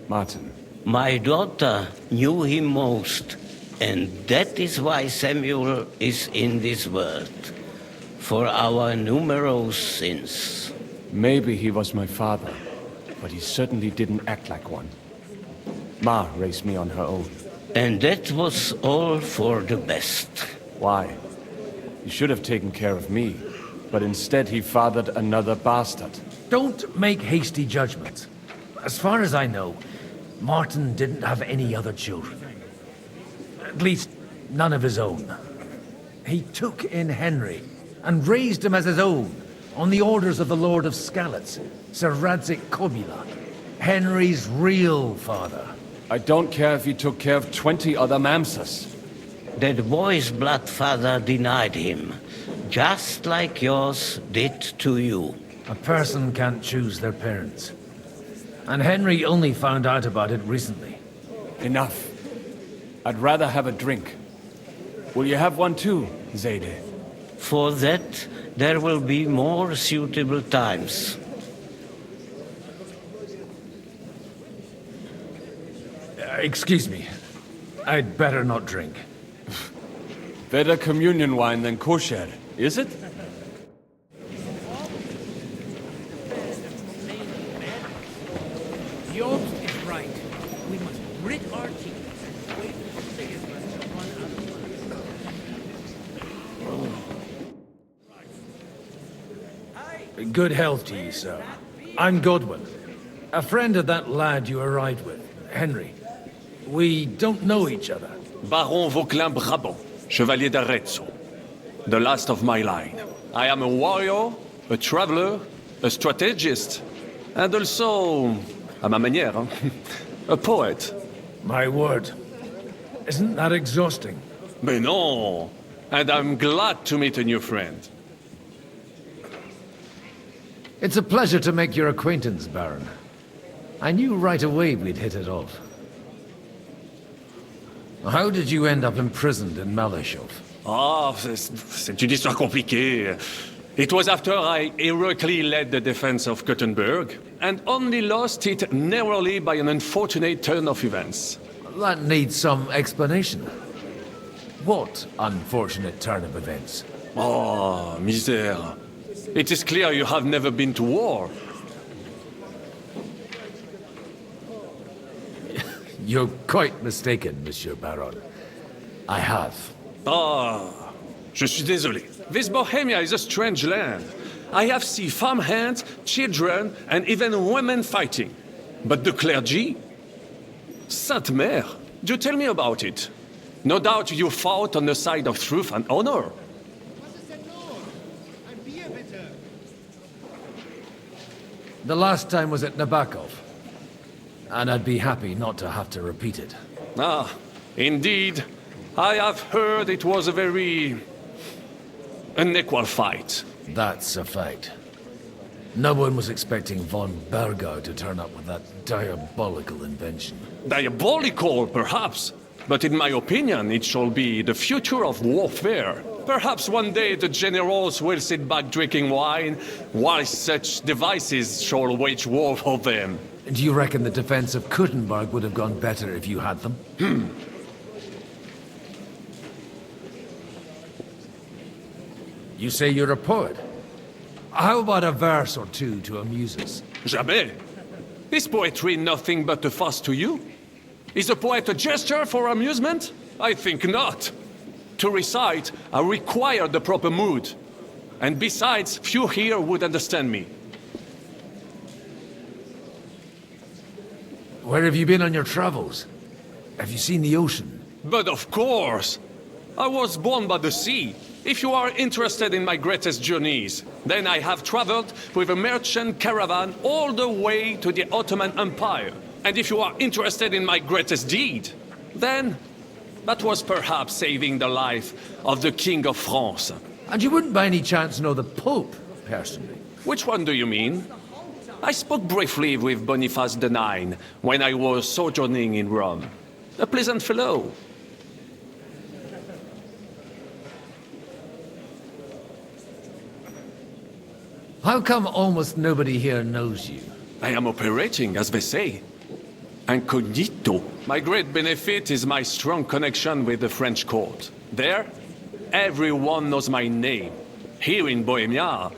Martin. My daughter knew him most, and that is why Samuel is in this world. For our numerous sins. Maybe he was my father, but he certainly didn't act like one. Ma raised me on her own. And that was all for the best. Why? He should have taken care of me, but instead he fathered another bastard. Don't make hasty judgments. As far as I know, Martin didn't have any other children. At least, none of his own. He took in Henry and raised him as his own on the orders of the Lord of Skalitz, Sir Radzik Kobila, Henry's real father. I don't care if he took care of 20 other Mamsas. That boy's blood father denied him, just like yours did to you. A person can't choose their parents. And Henry only found out about it recently. Enough. I'd rather have a drink. Will you have one too, Zayde? For that, there will be more suitable times. Excuse me. I'd better not drink. Better communion wine than kosher, is it? Jobs is right. We must grit our teeth and wait for Sigismund to run out of money. Good health to you, sir. I'm Godwin, a friend of that lad you arrived with, Henry. We don't know each other. Baron Vauquelin Brabant, Chevalier d'Arezzo. The last of my line. I am a warrior, a traveler, a strategist, and also, à ma manière, a poet. My word. Isn't that exhausting? Mais non! And I'm glad to meet a new friend. It's a pleasure to make your acquaintance, Baron. I knew right away we'd hit it off. How did you end up imprisoned in Malashov? Ah, c'est une histoire compliquée. It was after I heroically led the defense of Gothenburg, and only lost it narrowly by an unfortunate turn of events. That needs some explanation. What unfortunate turn of events? Oh, misère. It is clear you have never been to war. You're quite mistaken, Monsieur Baron. I have. Ah, je suis désolé. This Bohemia is a strange land. I have seen farmhands, children, and even women fighting. But the clergy? Sainte Mère, do tell me about it. No doubt you fought on the side of truth and honor. The last time was at Nabokov. And I'd be happy not to have to repeat it. Ah, indeed. I have heard it was a very unequal fight. That's a fact. No one was expecting von Bergau to turn up with that diabolical invention. Diabolical, perhaps. But in my opinion, it shall be the future of warfare. Perhaps one day the generals will sit back drinking wine, while such devices shall wage war for them. Do you reckon the defense of Kuttenberg would have gone better if you had them? You say you're a poet. How about a verse or two to amuse us? Jamais. Is poetry nothing but a farce to you? Is a poet a gesture for amusement? I think not. To recite, I require the proper mood. And besides, few here would understand me. Where have you been on your travels? Have you seen the ocean? But of course! I was born by the sea. If you are interested in my greatest journeys, then I have traveled with a merchant caravan all the way to the Ottoman Empire. And if you are interested in my greatest deed, then that was perhaps saving the life of the King of France. And you wouldn't by any chance know the Pope, personally? Which one do you mean? I spoke briefly with Boniface IX when I was sojourning in Rome. A pleasant fellow. How come almost nobody here knows you? I am operating, as they say. Incognito. My great benefit is my strong connection with the French court. There, everyone knows my name. Here in Bohemia,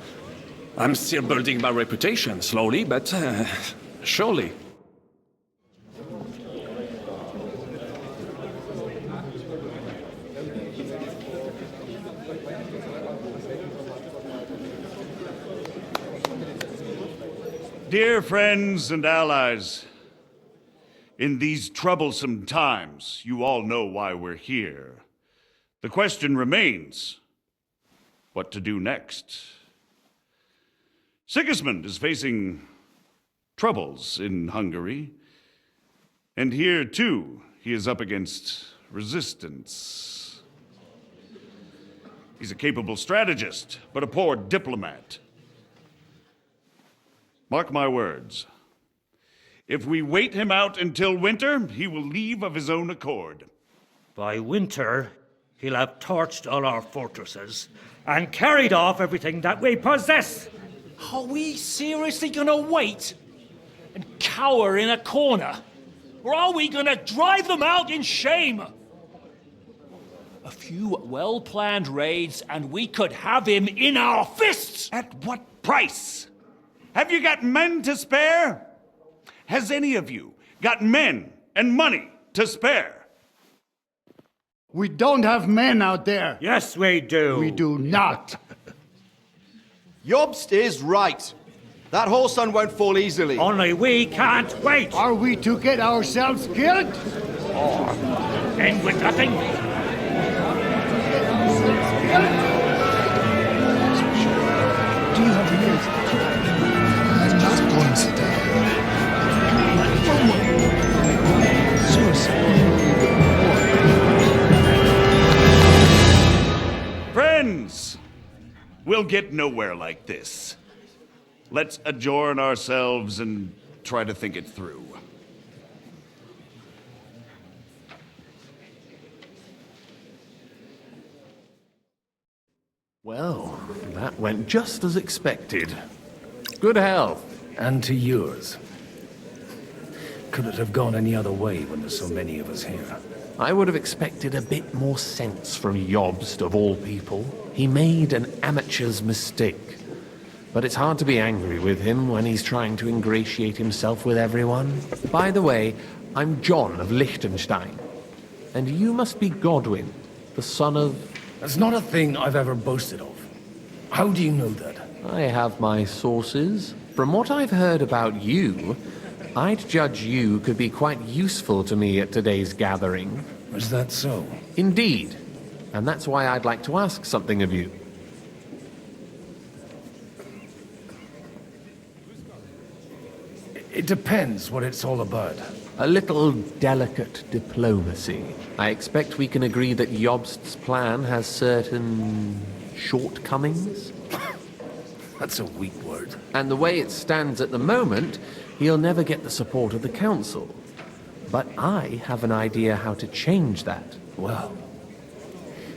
I'm still building my reputation, slowly, but surely. Dear friends and allies, In these troublesome times, you all know why we're here. The question remains, what to do next? Sigismund is facing troubles in Hungary. And here, too, he is up against resistance. He's a capable strategist, but a poor diplomat. Mark my words. If we wait him out until winter, he will leave of his own accord. By winter, he'll have torched all our fortresses and carried off everything that we possess. Are we seriously gonna wait and cower in a corner? Or are we gonna drive them out in shame? A few well-planned raids and we could have him in our fists! At what price? Have you got men to spare? Has any of you got men and money to spare? We don't have men out there. Yes, we do. We do not. Jobst is right. That whoreson won't fall easily. Only we can't wait. Are we to get ourselves killed? Or end with nothing? Do you have the news? I'm just going to die. Friends, we'll get nowhere like this. Let's adjourn ourselves and try to think it through. Well, that went just as expected. Good health. And to yours. Could it have gone any other way when there's so many of us here? I would have expected a bit more sense from Jobst, of all people. He made an amateur's mistake. But it's hard to be angry with him when he's trying to ingratiate himself with everyone. By the way, I'm John of Liechtenstein. And you must be Godwin, the son of... That's not a thing I've ever boasted of. How do you know that? I have my sources. From what I've heard about you, I'd judge you could be quite useful to me at today's gathering. Is that so? Indeed. And that's why I'd like to ask something of you. It depends what it's all about. A little delicate diplomacy. I expect we can agree that Jobst's plan has certain shortcomings? That's a weak word. And the way it stands at the moment, he'll never get the support of the council. But I have an idea how to change that. Well,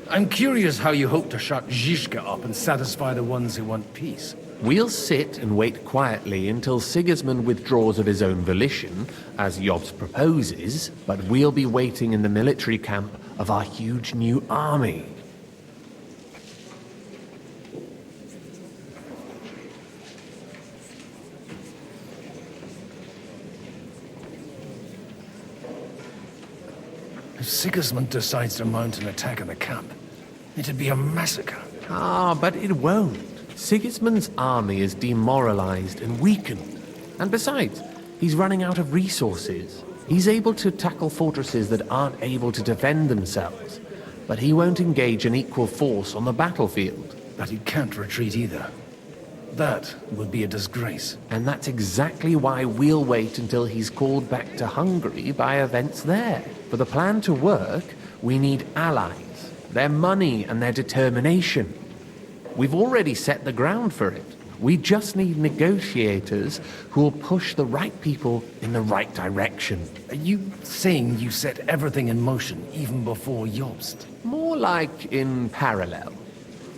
I'm curious how you hope to shut Zizka up and satisfy the ones who want peace. We'll sit and wait quietly until Sigismund withdraws of his own volition, as Jobst proposes, but we'll be waiting in the military camp of our huge new army. If Sigismund decides to mount an attack on the camp, it'd be a massacre. Ah, but it won't. Sigismund's army is demoralized and weakened. And besides, he's running out of resources. He's able to tackle fortresses that aren't able to defend themselves. But he won't engage an equal force on the battlefield. But he can't retreat either. That would be a disgrace. And that's exactly why we'll wait until he's called back to Hungary by events there. For the plan to work, we need allies, their money and their determination. We've already set the ground for it. We just need negotiators who will push the right people in the right direction. Are you saying you set everything in motion even before Jobst? More like in parallel,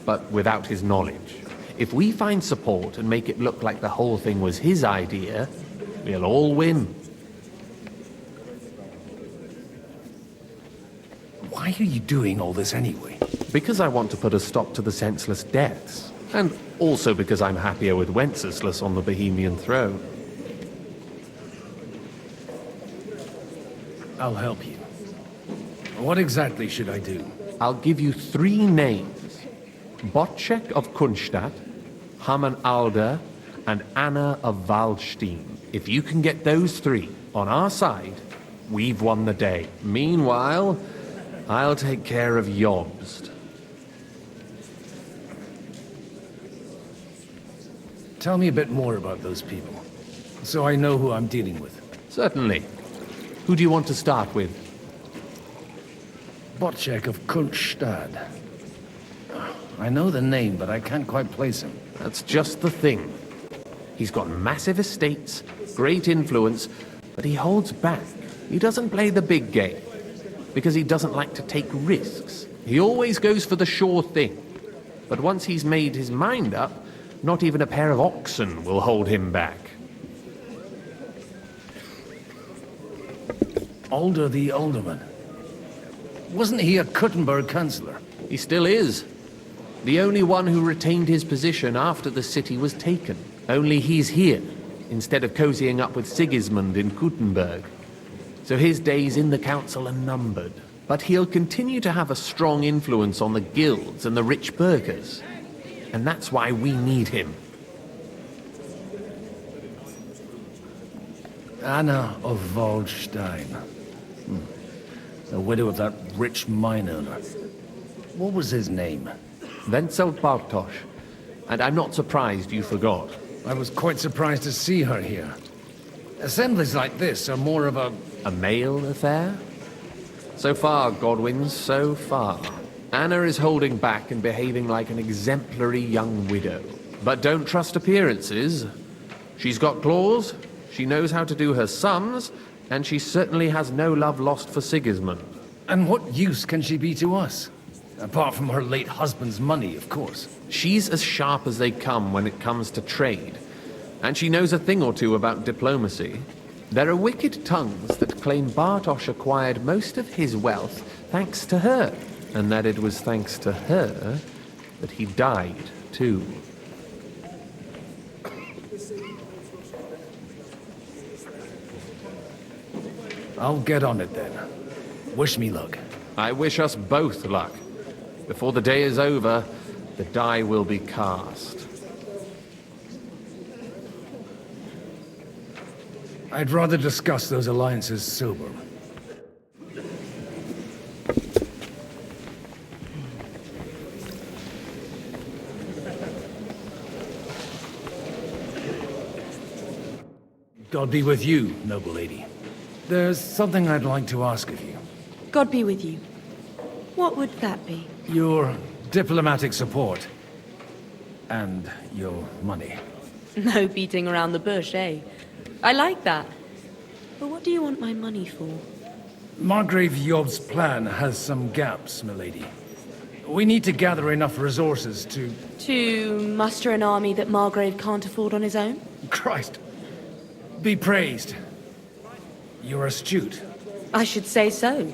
but without his knowledge. If we find support and make it look like the whole thing was his idea, we'll all win. Why are you doing all this anyway? Because I want to put a stop to the senseless deaths. And also because I'm happier with Wenceslas on the Bohemian throne. I'll help you. What exactly should I do? I'll give you 3 names. Botchek of Kunstadt, Hamann Alder, and Anna of Waldstein. If you can get those 3 on our side, We've won the day. Meanwhile, I'll take care of Jobst. Tell me a bit more about those people, so I know who I'm dealing with. Certainly. Who do you want to start with? Botchek of Kultstad. I know the name, but I can't quite place him. That's just the thing. He's got massive estates, great influence, but he holds back. He doesn't play the big game, because he doesn't like to take risks. He always goes for the sure thing. But once he's made his mind up, not even a pair of oxen will hold him back. Alder the Alderman. Wasn't he a Kuttenberg councillor? He still is. The only one who retained his position after the city was taken. Only he's here, instead of cozying up with Sigismund in Kuttenberg. So his days in the council are numbered. But he'll continue to have a strong influence on the guilds and the rich burghers. And that's why we need him. Anna of Waldstein. The widow of that rich mine owner. What was his name? Wenzel Bartosz. And I'm not surprised you forgot. I was quite surprised to see her here. Assemblies like this are more of a male affair? So far, Godwin, so far. Anna is holding back and behaving like an exemplary young widow. But don't trust appearances. She's got claws, she knows how to do her sums, and she certainly has no love lost for Sigismund. And what use can she be to us? Apart from her late husband's money, of course. She's as sharp as they come when it comes to trade. And she knows a thing or two about diplomacy. There are wicked tongues that claim Bartosz acquired most of his wealth thanks to her. And that it was thanks to her that he died, too. I'll get on it then. Wish me luck. I wish us both luck. Before the day is over, the die will be cast. I'd rather discuss those alliances sober. God be with you, noble lady. There's something I'd like to ask of you. God be with you. What would that be? Your diplomatic support. And your money. No beating around the bush, eh? I like that. But what do you want my money for? Margrave Job's plan has some gaps, milady. We need to gather enough resources to... To muster an army that Margrave can't afford on his own? Christ. Be praised. You're astute. I should say so.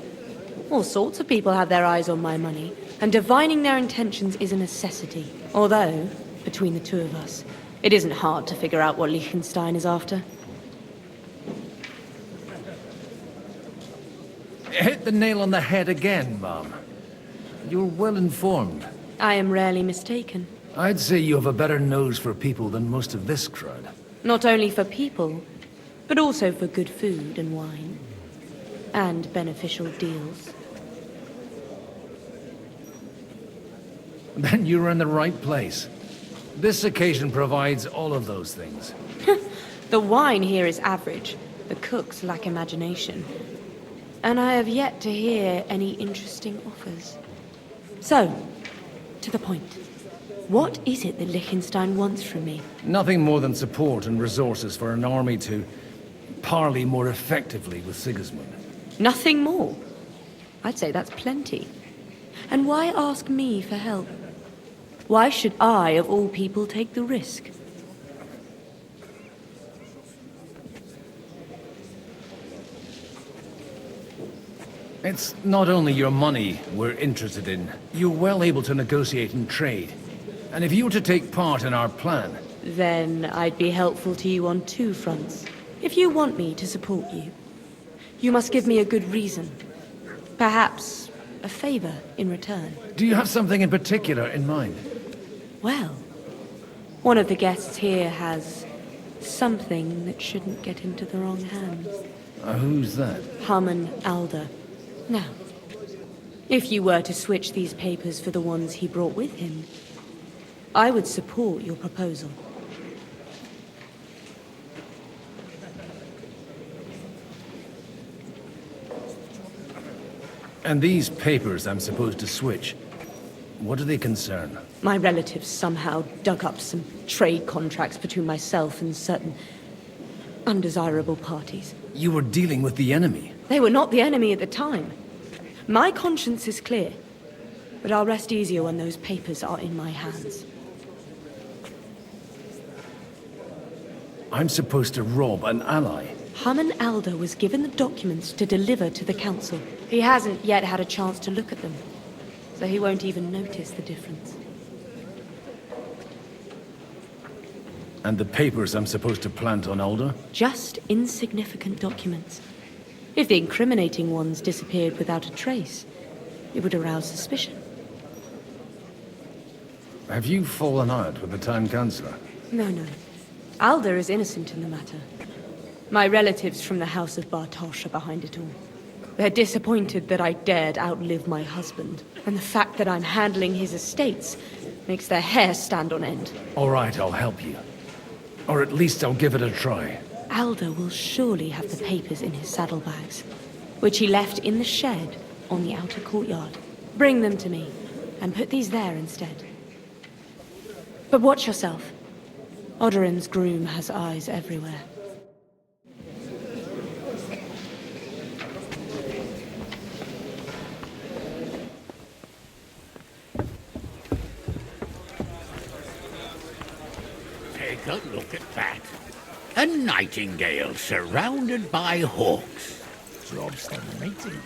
All sorts of people have their eyes on my money, and divining their intentions is a necessity. Although, between the two of us, it isn't hard to figure out what Liechtenstein is after. Hit the nail on the head again, Mom. You're well informed. I am rarely mistaken. I'd say you have a better nose for people than most of this crowd. Not only for people, but also for good food and wine. And beneficial deals. Then you're in the right place. This occasion provides all of those things. The wine here is average. The cooks lack imagination. And I have yet to hear any interesting offers. So, to the point. What is it that Liechtenstein wants from me? Nothing more than support and resources for an army to parley more effectively with Sigismund. Nothing more? I'd say that's plenty. And why ask me for help? Why should I, of all people, take the risk? It's not only your money we're interested in. You're well able to negotiate and trade. And if you were to take part in our plan... Then I'd be helpful to you on two fronts. If you want me to support you, you must give me a good reason. Perhaps a favor in return. Do you have something in particular in mind? Well, one of the guests here has something that shouldn't get into the wrong hands. Who's that? Harmon Alder. Now, if you were to switch these papers for the ones he brought with him, I would support your proposal. And these papers I'm supposed to switch, what do they concern? My relatives somehow dug up some trade contracts between myself and certain undesirable parties. You were dealing with the enemy. They were not the enemy at the time. My conscience is clear, but I'll rest easier when those papers are in my hands. I'm supposed to rob an ally. Harmon Alder was given the documents to deliver to the council. He hasn't yet had a chance to look at them, so he won't even notice the difference. And the papers I'm supposed to plant on Alder? Just insignificant documents. If the incriminating ones disappeared without a trace, it would arouse suspicion. Have you fallen out with the town councillor? No. Alder is innocent in the matter. My relatives from the House of Bartosz are behind it all. They're disappointed that I dared outlive my husband, and the fact that I'm handling his estates makes their hair stand on end. All right, I'll help you. Or at least I'll give it a try. Alder will surely have the papers in his saddlebags, which he left in the shed on the outer courtyard. Bring them to me, and put these there instead. But watch yourself. Odoran's groom has eyes everywhere. Take a look at that. A nightingale surrounded by hawks. Job's the nightingale.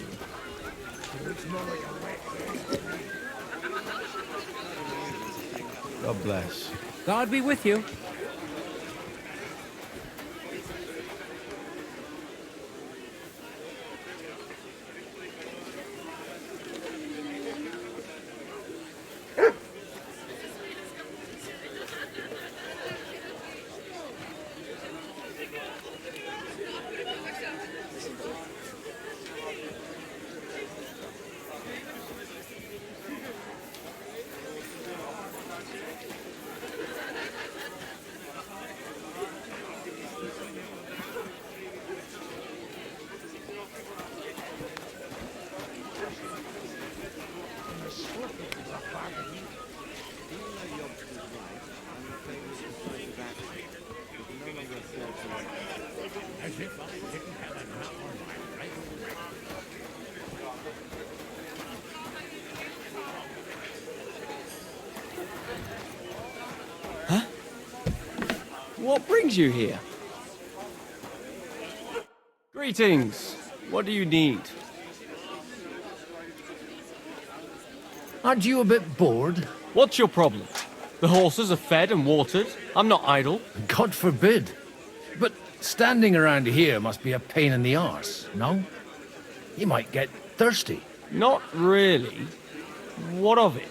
God bless. God be with you. What brings you here? Greetings. What do you need? Aren't you a bit bored? What's your problem? The horses are fed and watered. I'm not idle. God forbid. But standing around here must be a pain in the arse, no? You might get thirsty. Not really. What of it?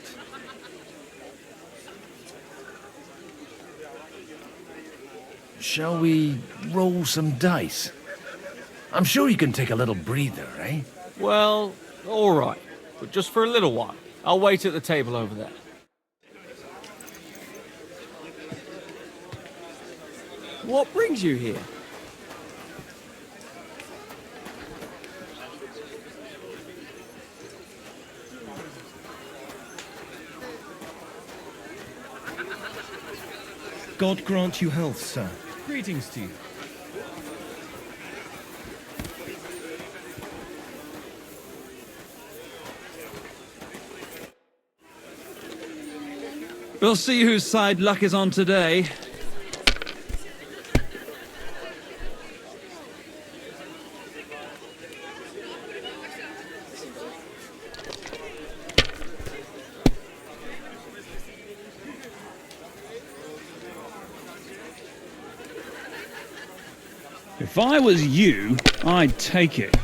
Shall we roll some dice? I'm sure you can take a little breather, eh? Well, all right. But just for a little while. I'll wait at the table over there. What brings you here? God grant you health, sir. Greetings to you. We'll see whose side luck is on today. If I was you, I'd take it.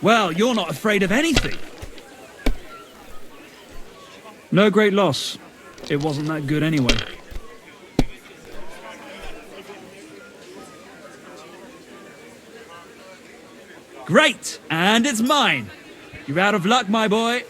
Well, you're not afraid of anything. No great loss. It wasn't that good anyway. Great! And it's mine! You're out of luck, my boy.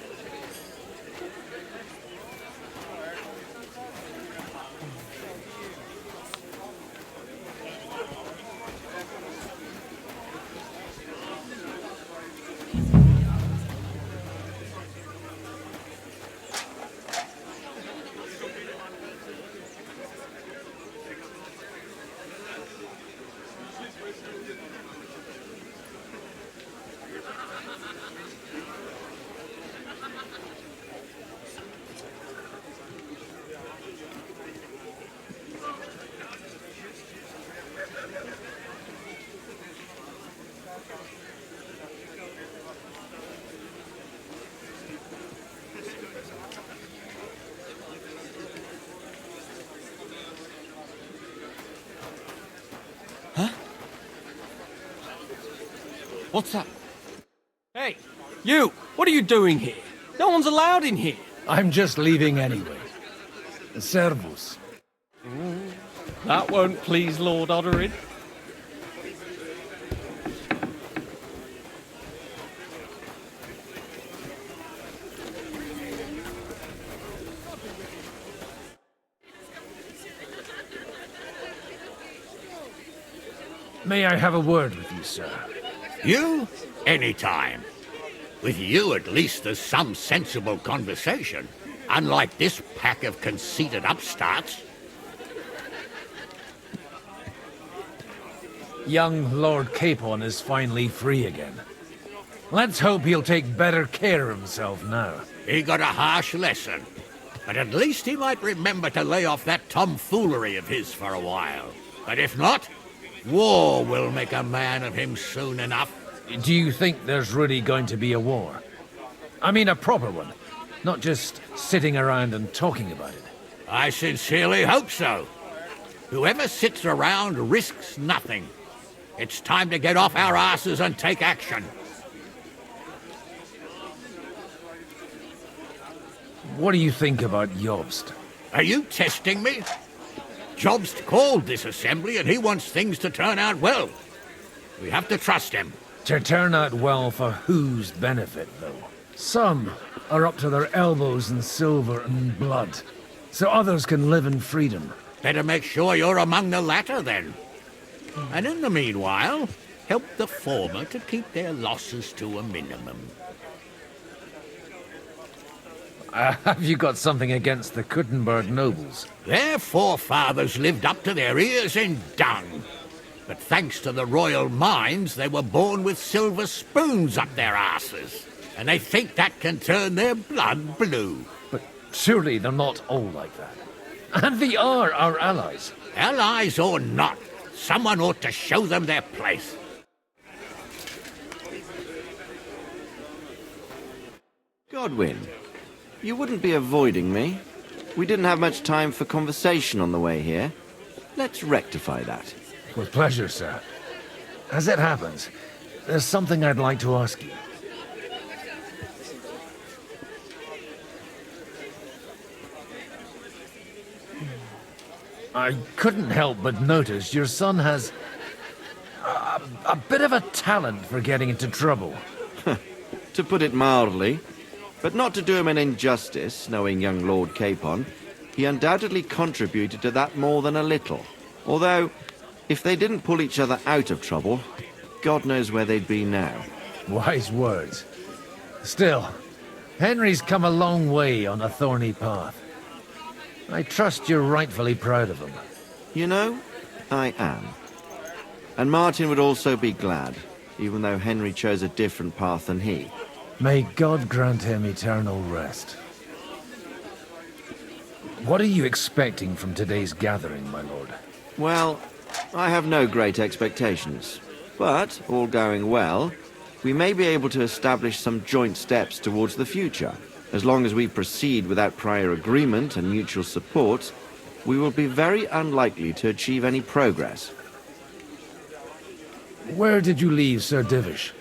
What's that? Hey, you! What are you doing here? No one's allowed in here. I'm just leaving anyway. Servus. That won't please Lord Odderin. May I have a word with you, sir? You? Anytime. With you, at least, there's some sensible conversation. Unlike this pack of conceited upstarts. Young Lord Capon is finally free again. Let's hope he'll take better care of himself now. He got a harsh lesson. But at least he might remember to lay off that tomfoolery of his for a while. But if not, war will make a man of him soon enough. Do you think there's really going to be a war? I mean a proper one, not just sitting around and talking about it. I sincerely hope so. Whoever sits around risks nothing. It's time to get off our asses and take action. What do you think about Jobst? Are you testing me? Jobst called this assembly and he wants things to turn out well. We have to trust him. To turn out well for whose benefit, though? Some are up to their elbows in silver and blood, so others can live in freedom. Better make sure you're among the latter, then. And in the meanwhile, help the former to keep their losses to a minimum. Have you got something against the Kuttenberg nobles? Their forefathers lived up to their ears in dung. But thanks to the royal mines, they were born with silver spoons up their asses. And they think that can turn their blood blue. But surely they're not all like that. And they are our allies. Allies or not, someone ought to show them their place. Godwin, you wouldn't be avoiding me. We didn't have much time for conversation on the way here. Let's rectify that. With pleasure, sir. As it happens, there's something I'd like to ask you. I couldn't help but notice your son has a bit of a talent for getting into trouble. To put it mildly, but not to do him an injustice, knowing young Lord Capon, he undoubtedly contributed to that more than a little. Although, if they didn't pull each other out of trouble, God knows where they'd be now. Wise words. Still, Henry's come a long way on a thorny path. I trust you're rightfully proud of him. You know, I am. And Martin would also be glad, even though Henry chose a different path than he. May God grant him eternal rest. What are you expecting from today's gathering, my lord? Well, I have no great expectations. But, all going well, we may be able to establish some joint steps towards the future. As long as we proceed without prior agreement and mutual support, we will be very unlikely to achieve any progress. Where did you leave Sir Divish?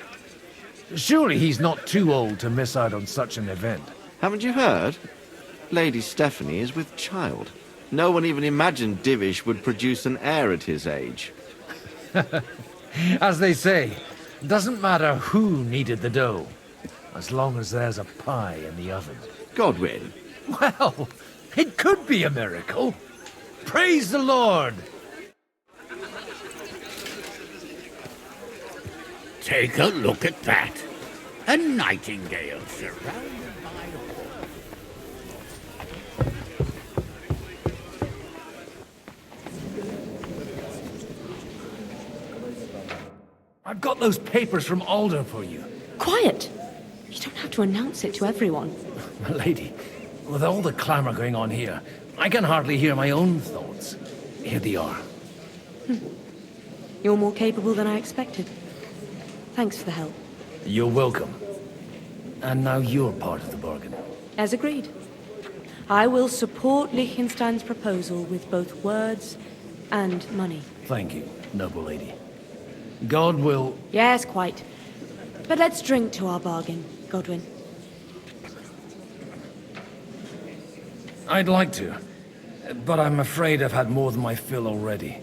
Surely he's not too old to miss out on such an event. Haven't you heard? Lady Stephanie is with child. No one even imagined Divish would produce an heir at his age. As they say, Doesn't matter who kneaded the dough, as long as there's a pie in the oven. Godwin. Well, it could be a miracle. Praise the Lord! Take a look at that. A nightingale surrounded by I've got those papers from Alder for you. Quiet! You don't have to announce it to everyone. My lady, with all the clamor going on here, I can hardly hear my own thoughts. Here they are. You're more capable than I expected. Thanks for the help. You're welcome. And now you're part of the bargain. As agreed. I will support Liechtenstein's proposal with both words and money. Thank you, noble lady. God will... Yes, quite. But let's drink to our bargain, Godwin. I'd like to, but I'm afraid I've had more than my fill already.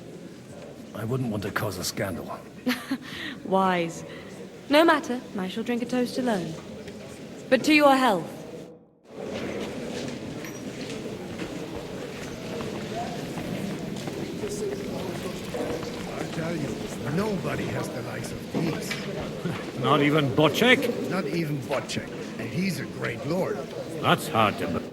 I wouldn't want to cause a scandal. Wise. No matter, I shall drink a toast alone. But to your health. I tell you, nobody has the likes of these. Not even Bocek? Not even Bocek. And he's a great lord. That's hard to believe.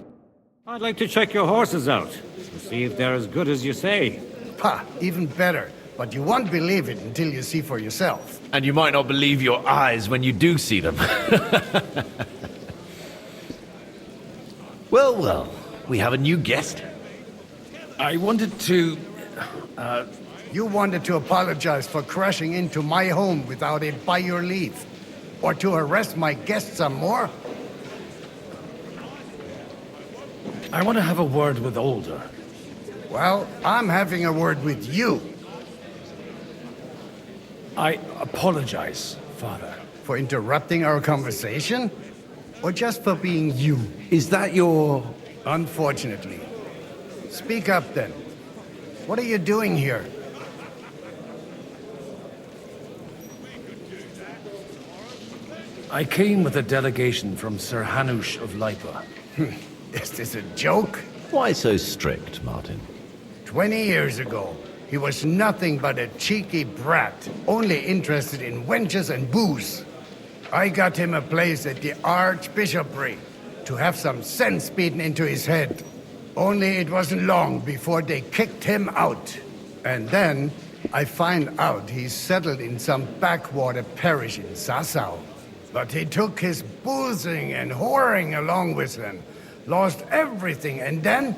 I'd like to check your horses out, and see if they're as good as you say. Ha! Even better. But you won't believe it until you see for yourself. And you might not believe your eyes when you do see them. Well, well, we have a new guest. I wanted to... You wanted to apologize for crashing into my home without it by your leave. Or to arrest my guests some more? I want to have a word with Alder. Well, I'm having a word with you. I apologize, Father. For interrupting our conversation? Or just for being you? Is that your... Unfortunately. Speak up then. What are you doing here? I came with a delegation from Sir Hanush of Lipa. Is this a joke? Why so strict, Martin? 20 years ago, he was nothing but a cheeky brat, only interested in wenches and booze. I got him a place at the Archbishopric to have some sense beaten into his head. Only it wasn't long before they kicked him out. And then I find out he's settled in some backwater parish in Sassau. But he took his boozing and whoring along with him, lost everything, and then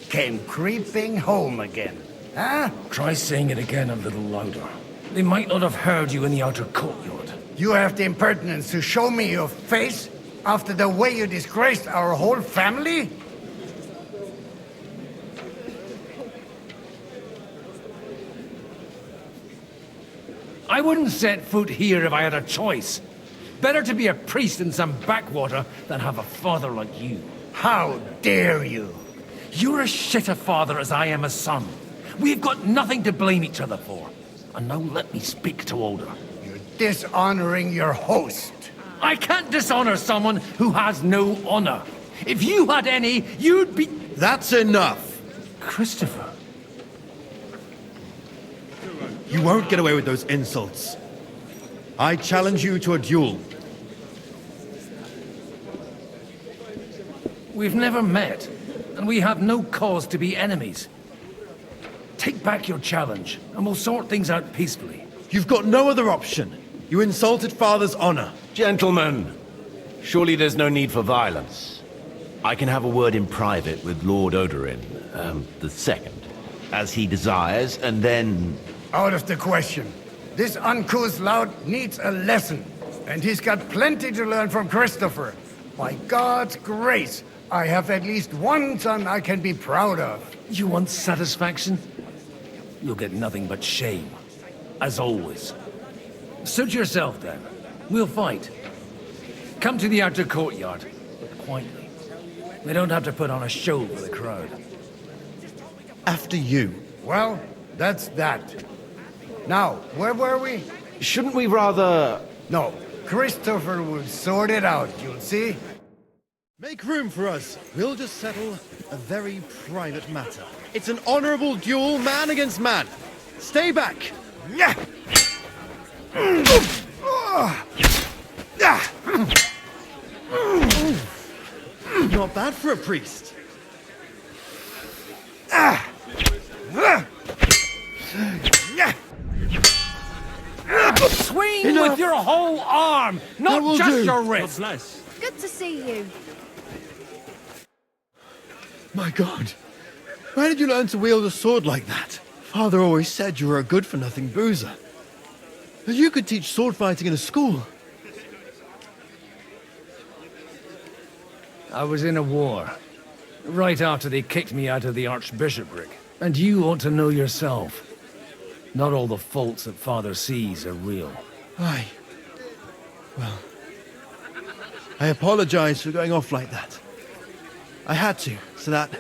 came creeping home again. Huh? Try saying it again a little louder. They might not have heard you in the outer courtyard. You have the impertinence to show me your face after the way you disgraced our whole family? I wouldn't set foot here if I had a choice. Better to be a priest in some backwater than have a father like you. How dare you? You're as shit a father as I am a son. We've got nothing to blame each other for. And now let me speak to Alder. You're dishonoring your host. I can't dishonor someone who has no honor. If you had any, you'd be... That's enough. Christopher. You won't get away with those insults. I challenge you to a duel. We've never met, and we have no cause to be enemies. Take back your challenge, and we'll sort things out peacefully. You've got no other option. You insulted Father's honor. Gentlemen, surely there's no need for violence. I can have a word in private with Lord Odorin, the second, as he desires, and then... Out of the question. This uncouth lout needs a lesson, and he's got plenty to learn from Christopher. By God's grace, I have at least one son I can be proud of. You want satisfaction? You'll get nothing but shame. As always. Suit yourself, then. We'll fight. Come to the outer courtyard, but quietly. We don't have to put on a show for the crowd. After you. Well, that's that. Now, where were we? Shouldn't we rather... No, Christopher will sort it out, you'll see. Make room for us. We'll just settle a very private matter. It's an honorable duel, man against man. Stay back. Not bad for a priest. Swing with your whole arm, not just your wrist. Good to see you. My God. Where did you learn to wield a sword like that? Father always said you were a good-for-nothing boozer. That you could teach sword fighting in a school. I was in a war. Right after they kicked me out of the archbishopric. And you ought to know yourself. Not all the faults that Father sees are real. Aye. Well, I apologize for going off like that. I had to, so that...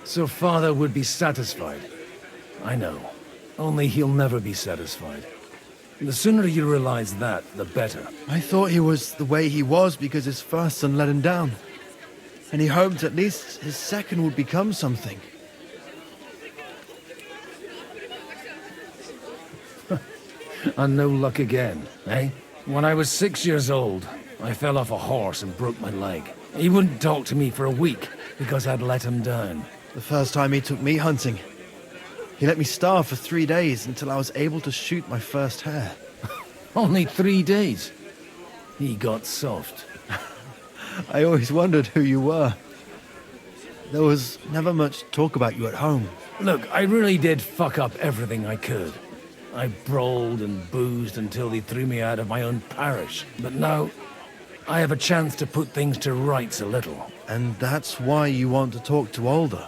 So Father would be satisfied. I know. Only he'll never be satisfied. The sooner you realize that, the better. I thought he was the way he was because his first son let him down. And he hoped at least his second would become something. And no luck again, eh? When I was 6 years old, I fell off a horse and broke my leg. He wouldn't talk to me for a week because I'd let him down. The first time he took me hunting, he let me starve for 3 days until I was able to shoot my first hare. Only 3 days? He got soft. I always wondered who you were. There was never much talk about you at home. Look, I really did fuck up everything I could. I brawled and boozed until they threw me out of my own parish. But now, I have a chance to put things to rights a little. And that's why you want to talk to Alder.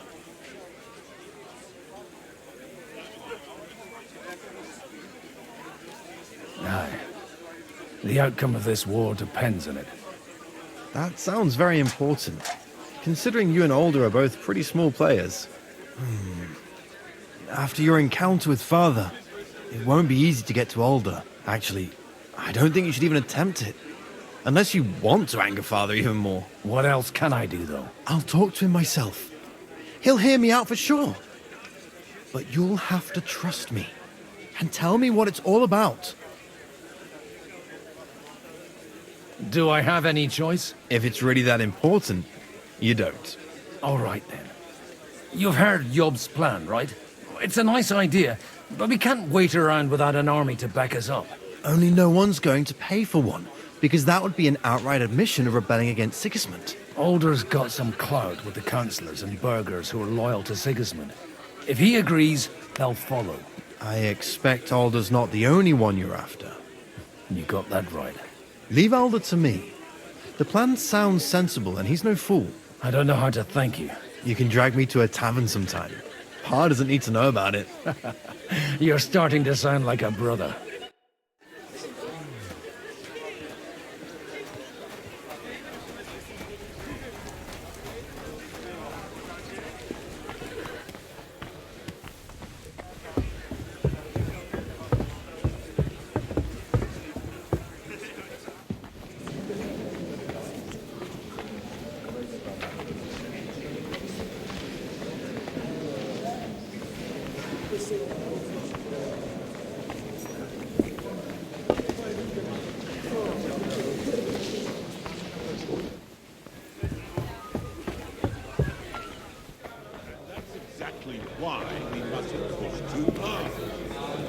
Aye. The outcome of this war depends on it. That sounds very important, considering you and Alder are both pretty small players. After your encounter with Father, it won't be easy to get to Alder. Actually, I don't think you should even attempt it. Unless you want to anger Father even more. What else can I do, though? I'll talk to him myself. He'll hear me out for sure. But you'll have to trust me and tell me what it's all about. Do I have any choice? If it's really that important, you don't. All right, then. You've heard Yob's plan, right? It's a nice idea, but we can't wait around without an army to back us up. Only no one's going to pay for one, because that would be an outright admission of rebelling against Sigismund. Alder's got some clout with the councillors and burghers who are loyal to Sigismund. If he agrees, they'll follow. I expect Alder's not the only one you're after. You got that right. Leave Alder to me. The plan sounds sensible, and he's no fool. I don't know how to thank you. You can drag me to a tavern sometime. Pa doesn't need to know about it. You're starting to sound like a brother.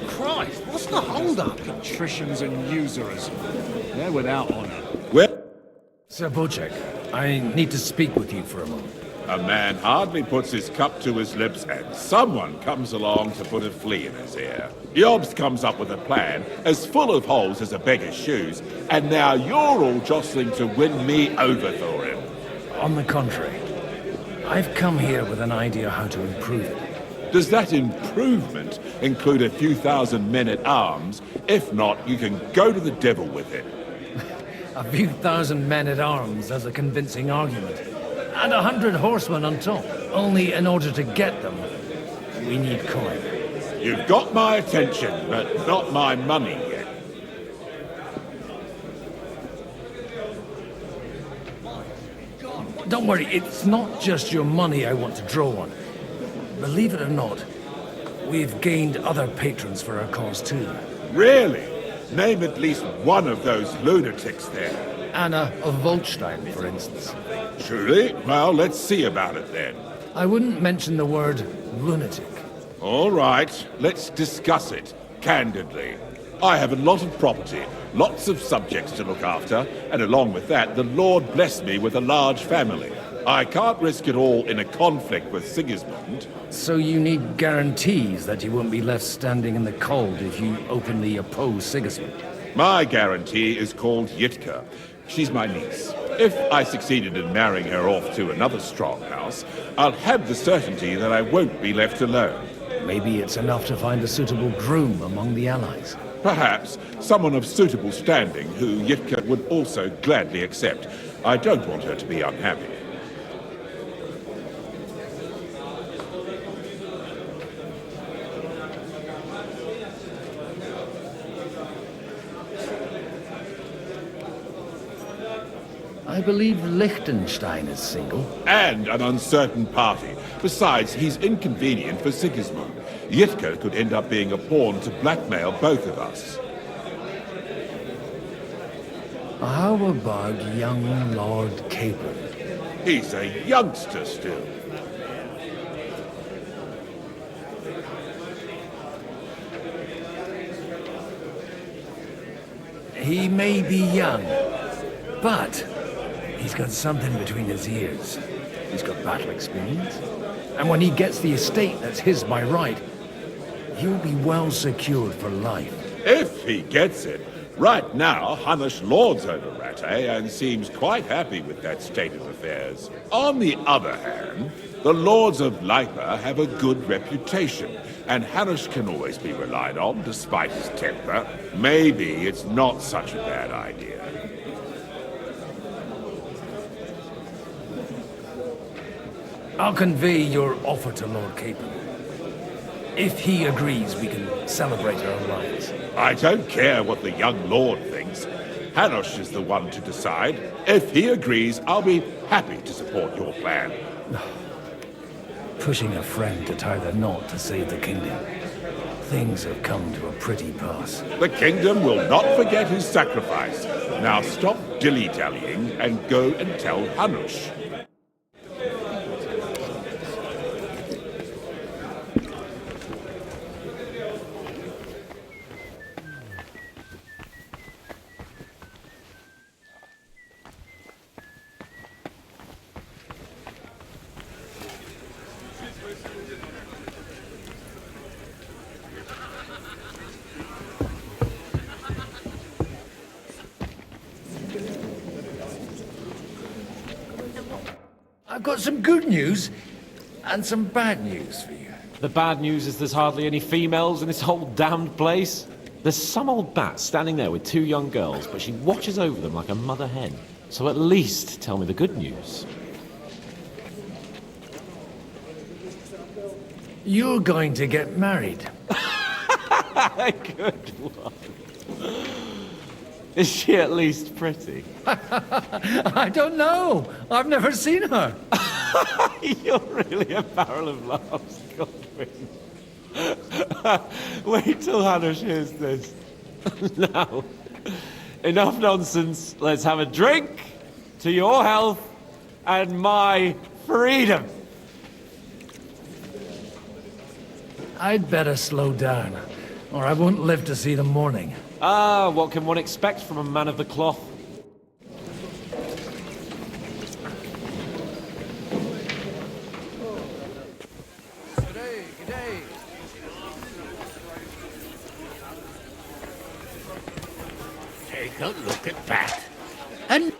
Christ, what's the hold-up? Patricians and usurers. They're without honor. Well, Sir Bocek, I need to speak with you for a moment. a man hardly puts his cup to his lips and someone comes along to put a flea in his ear. Yobs comes up with a plan as full of holes as a beggar's shoes, and now you're all jostling to win me over for him. On the contrary, I've come here with an idea how to improve it. Does that improvement include a few thousand men-at-arms? If not, you can go to the devil with it. A few thousand men-at-arms as a convincing argument. And 100 horsemen on top. Only in order to get them, we need coin. You've got my attention, but not my money yet. Don't worry, it's not just your money I want to draw on. Believe it or not, we've gained other patrons for our cause too. Really? Name at least one of those lunatics there. Anna of Volstein, for instance. Truly? Well, let's see about it then. I wouldn't mention the word lunatic. All right, let's discuss it, candidly. I have a lot of property, lots of subjects to look after, and along with that, the Lord blessed me with a large family. I can't risk it all in a conflict with Sigismund. So you need guarantees that you won't be left standing in the cold if you openly oppose Sigismund? My guarantee is called Yitka. She's my niece. If I succeeded in marrying her off to another strong house, I'll have the certainty that I won't be left alone. Maybe it's enough to find a suitable groom among the allies. Perhaps someone of suitable standing who Yitka would also gladly accept. I don't want her to be unhappy. I believe Liechtenstein is single. And an uncertain party. Besides, he's inconvenient for Sigismund. Yitka could end up being a pawn to blackmail both of us. How about young Lord Capon? He's a youngster still. He may be young, but he's got something between his ears. He's got battle experience. And when he gets the estate that's his by right, he'll be well secured for life. If he gets it. Right now, Hanush lords over Rattay and seems quite happy with that state of affairs. On the other hand, the lords of Lipa have a good reputation, and Hanush can always be relied on despite his temper. Maybe it's not such a bad idea. I'll convey your offer to Lord Capon. If he agrees, we can celebrate our alliance. I don't care what the young lord thinks. Hanush is the one to decide. If he agrees, I'll be happy to support your plan. Pushing a friend to tie the knot to save the kingdom. Things have come to a pretty pass. The kingdom will not forget his sacrifice. Now stop dilly-dallying and go and tell Hanush. I've got some good news and some bad news for you. The bad news is there's hardly any females in this whole damned place. There's some old bat standing there with 2 young girls, but she watches over them like a mother hen. So at least tell me the good news. You're going to get married. Good one. Is she at least pretty? I don't know. I've never seen her. You're really a barrel of laughs, Godwin. Wait till Hanush hears this. Now, enough nonsense. Let's have a drink to your health and my freedom. I'd better slow down, or I won't live to see the morning. Ah, what can one expect from a man of the cloth? Take a look at that. And...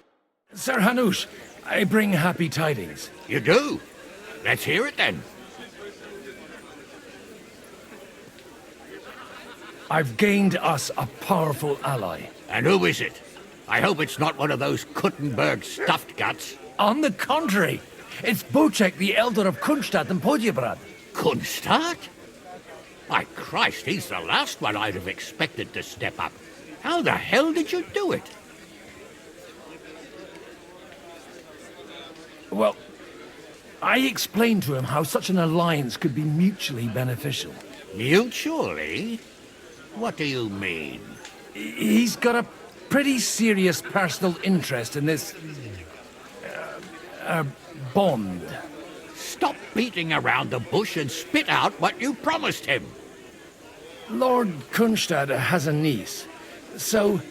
Sir Hanush, I bring happy tidings. You do? Let's hear it then. I've gained us a powerful ally. And who is it? I hope it's not one of those Kuttenberg stuffed guts. On the contrary, it's Bocek, the elder of Kunstadt and Podjebrad. Kunstadt? My Christ, he's the last one I'd have expected to step up. How the hell did you do it? Well, I explained to him how such an alliance could be mutually beneficial. Mutually? What do you mean? He's got a pretty serious personal interest in this... bond. Stop beating around the bush and spit out what you promised him. Lord Kunstad has a niece, so...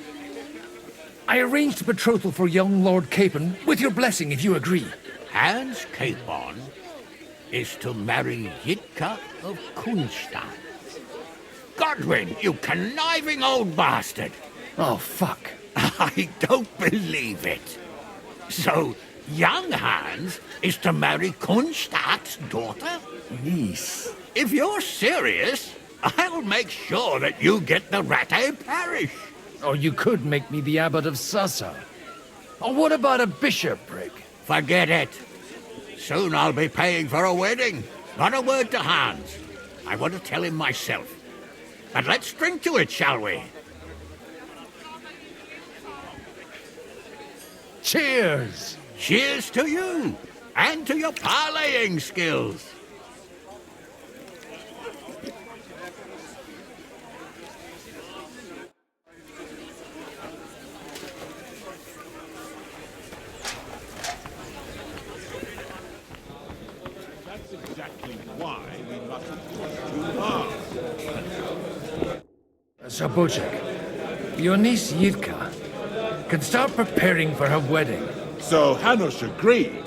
I arranged a betrothal for young Lord Capon, with your blessing if you agree. Hans Capon is to marry Yitka of Kunstad. Godwin, you conniving old bastard! Oh, fuck. I don't believe it. So, young Hans is to marry Kunstad's daughter? Niece. If you're serious, I'll make sure that you get the Rattay parish. Or you could make me the abbot of Sassa. Or what about a bishopric? Forget it. Soon I'll be paying for a wedding. Not a word to Hans. I want to tell him myself. But let's drink to it, shall we? Cheers! Cheers to you, and to your parleying skills. That's exactly why we mustn't push too hard. Sir Bocek, your niece Yivka can start preparing for her wedding. So Hanush agreed,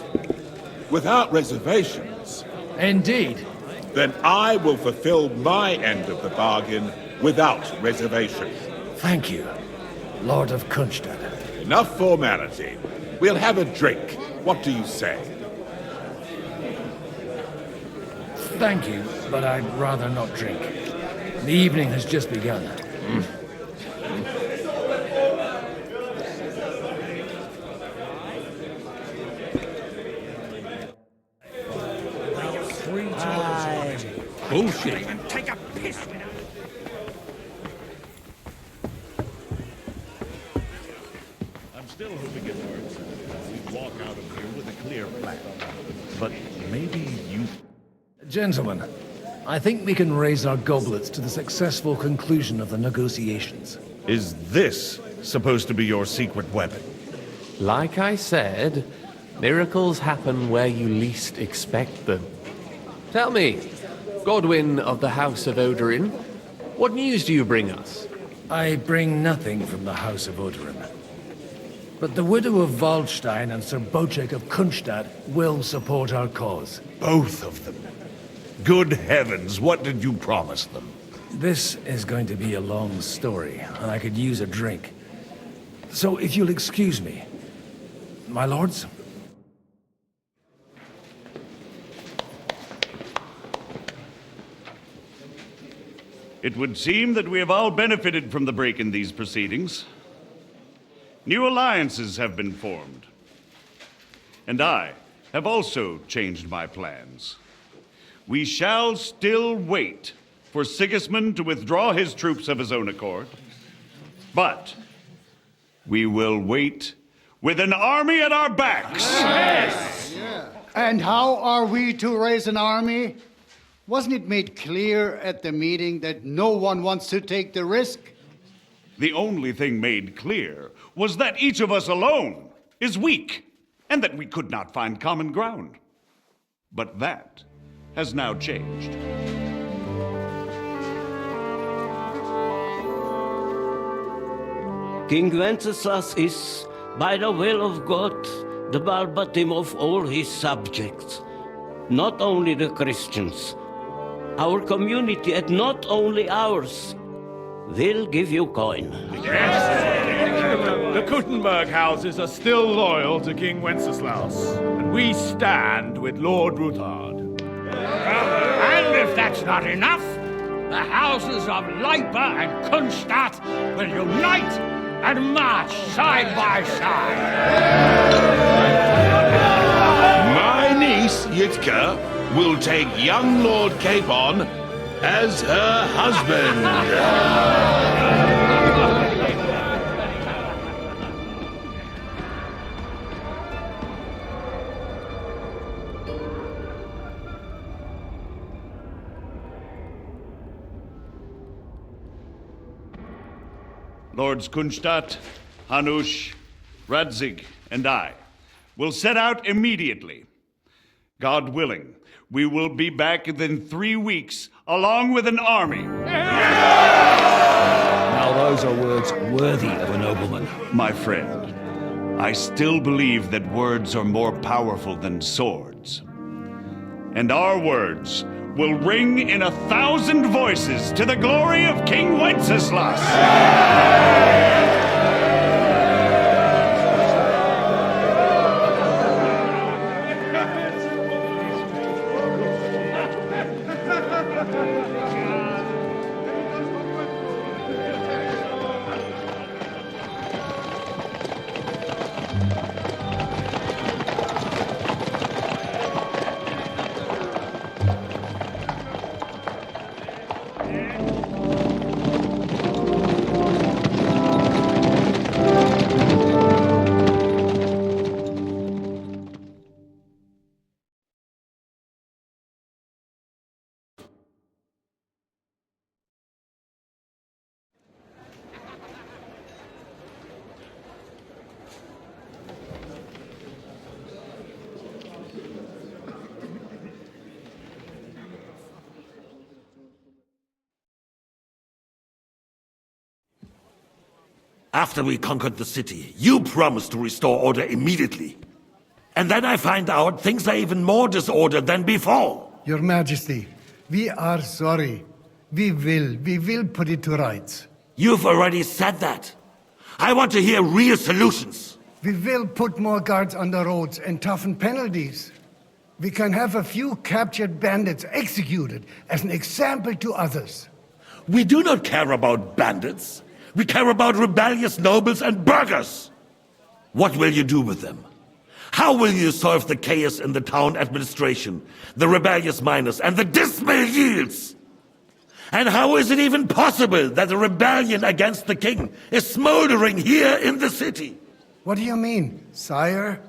without reservations. Indeed. Then I will fulfill my end of the bargain without reservation. Thank you, Lord of Kunstad. Enough formality. We'll have a drink. What do you say? Thank you, but I'd rather not drink. The evening has just begun. Bullshit. Even take a piss with her. I'm still hoping it works. We walk out of here with a clear plan. But maybe you... Gentlemen, I think we can raise our goblets to the successful conclusion of the negotiations. Is this supposed to be your secret weapon? Like I said, miracles happen where you least expect them. Tell me, Godwin of the House of Odorin, what news do you bring us? I bring nothing from the House of Odorin. But the widow of Waldstein and Sir Bocek of Kunstad will support our cause. Both of them. Good heavens, what did you promise them? This is going to be a long story, and I could use a drink. So if you'll excuse me, my lords? It would seem that we have all benefited from the break in these proceedings. New alliances have been formed. And I have also changed my plans. We shall still wait for Sigismund to withdraw his troops of his own accord. But we will wait with an army at our backs. Yes. And how are we to raise an army? Wasn't it made clear at the meeting that no one wants to take the risk? The only thing made clear was that each of us alone is weak, and that we could not find common ground. But that has now changed. King Wenceslas is, by the will of God, the balbatim of all his subjects, not only the Christians. Our community, and not only ours, will give you coin. The Kuttenberg houses are still loyal to King Wenceslaus, and we stand with Lord Ruthard. And if that's not enough, the houses of Leipa and Kunstadt will unite and march side by side. My niece, Yitka, will take young Lord Capon as her husband. Lords Kunstadt, Hanush, Radzig, and I will set out immediately. God willing, we will be back within 3 weeks, along with an army. Now those are words worthy of a nobleman. My friend, I still believe that words are more powerful than swords. And our words will ring in 1,000 voices to the glory of King Wenceslas. After we conquered the city, you promised to restore order immediately. And then I find out things are even more disordered than before. Your Majesty, we are sorry. We will put it to rights. You've already said that. I want to hear real solutions. We will put more guards on the roads and toughen penalties. We can have a few captured bandits executed as an example to others. We do not care about bandits. We care about rebellious nobles and burghers. What will you do with them? How will you solve the chaos in the town administration, the rebellious miners, and the dismal yields? And how is it even possible that a rebellion against the king is smoldering here in the city? What do you mean, sire?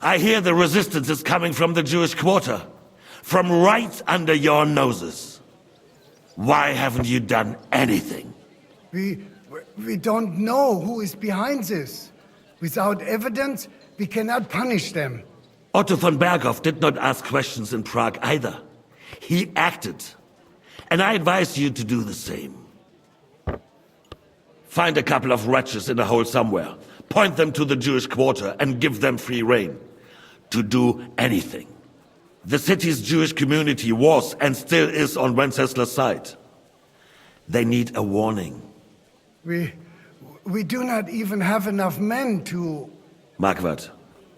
I hear the resistance is coming from the Jewish quarter, from right under your noses. Why haven't you done anything? We don't know who is behind this. Without evidence, we cannot punish them. Otto von Berghoff did not ask questions in Prague either. He acted. And I advise you to do the same. Find a couple of wretches in a hole somewhere, point them to the Jewish quarter, and give them free rein to do anything. The city's Jewish community was and still is on Wenceslas' side. They need a warning. We do not even have enough men to... Marquardt,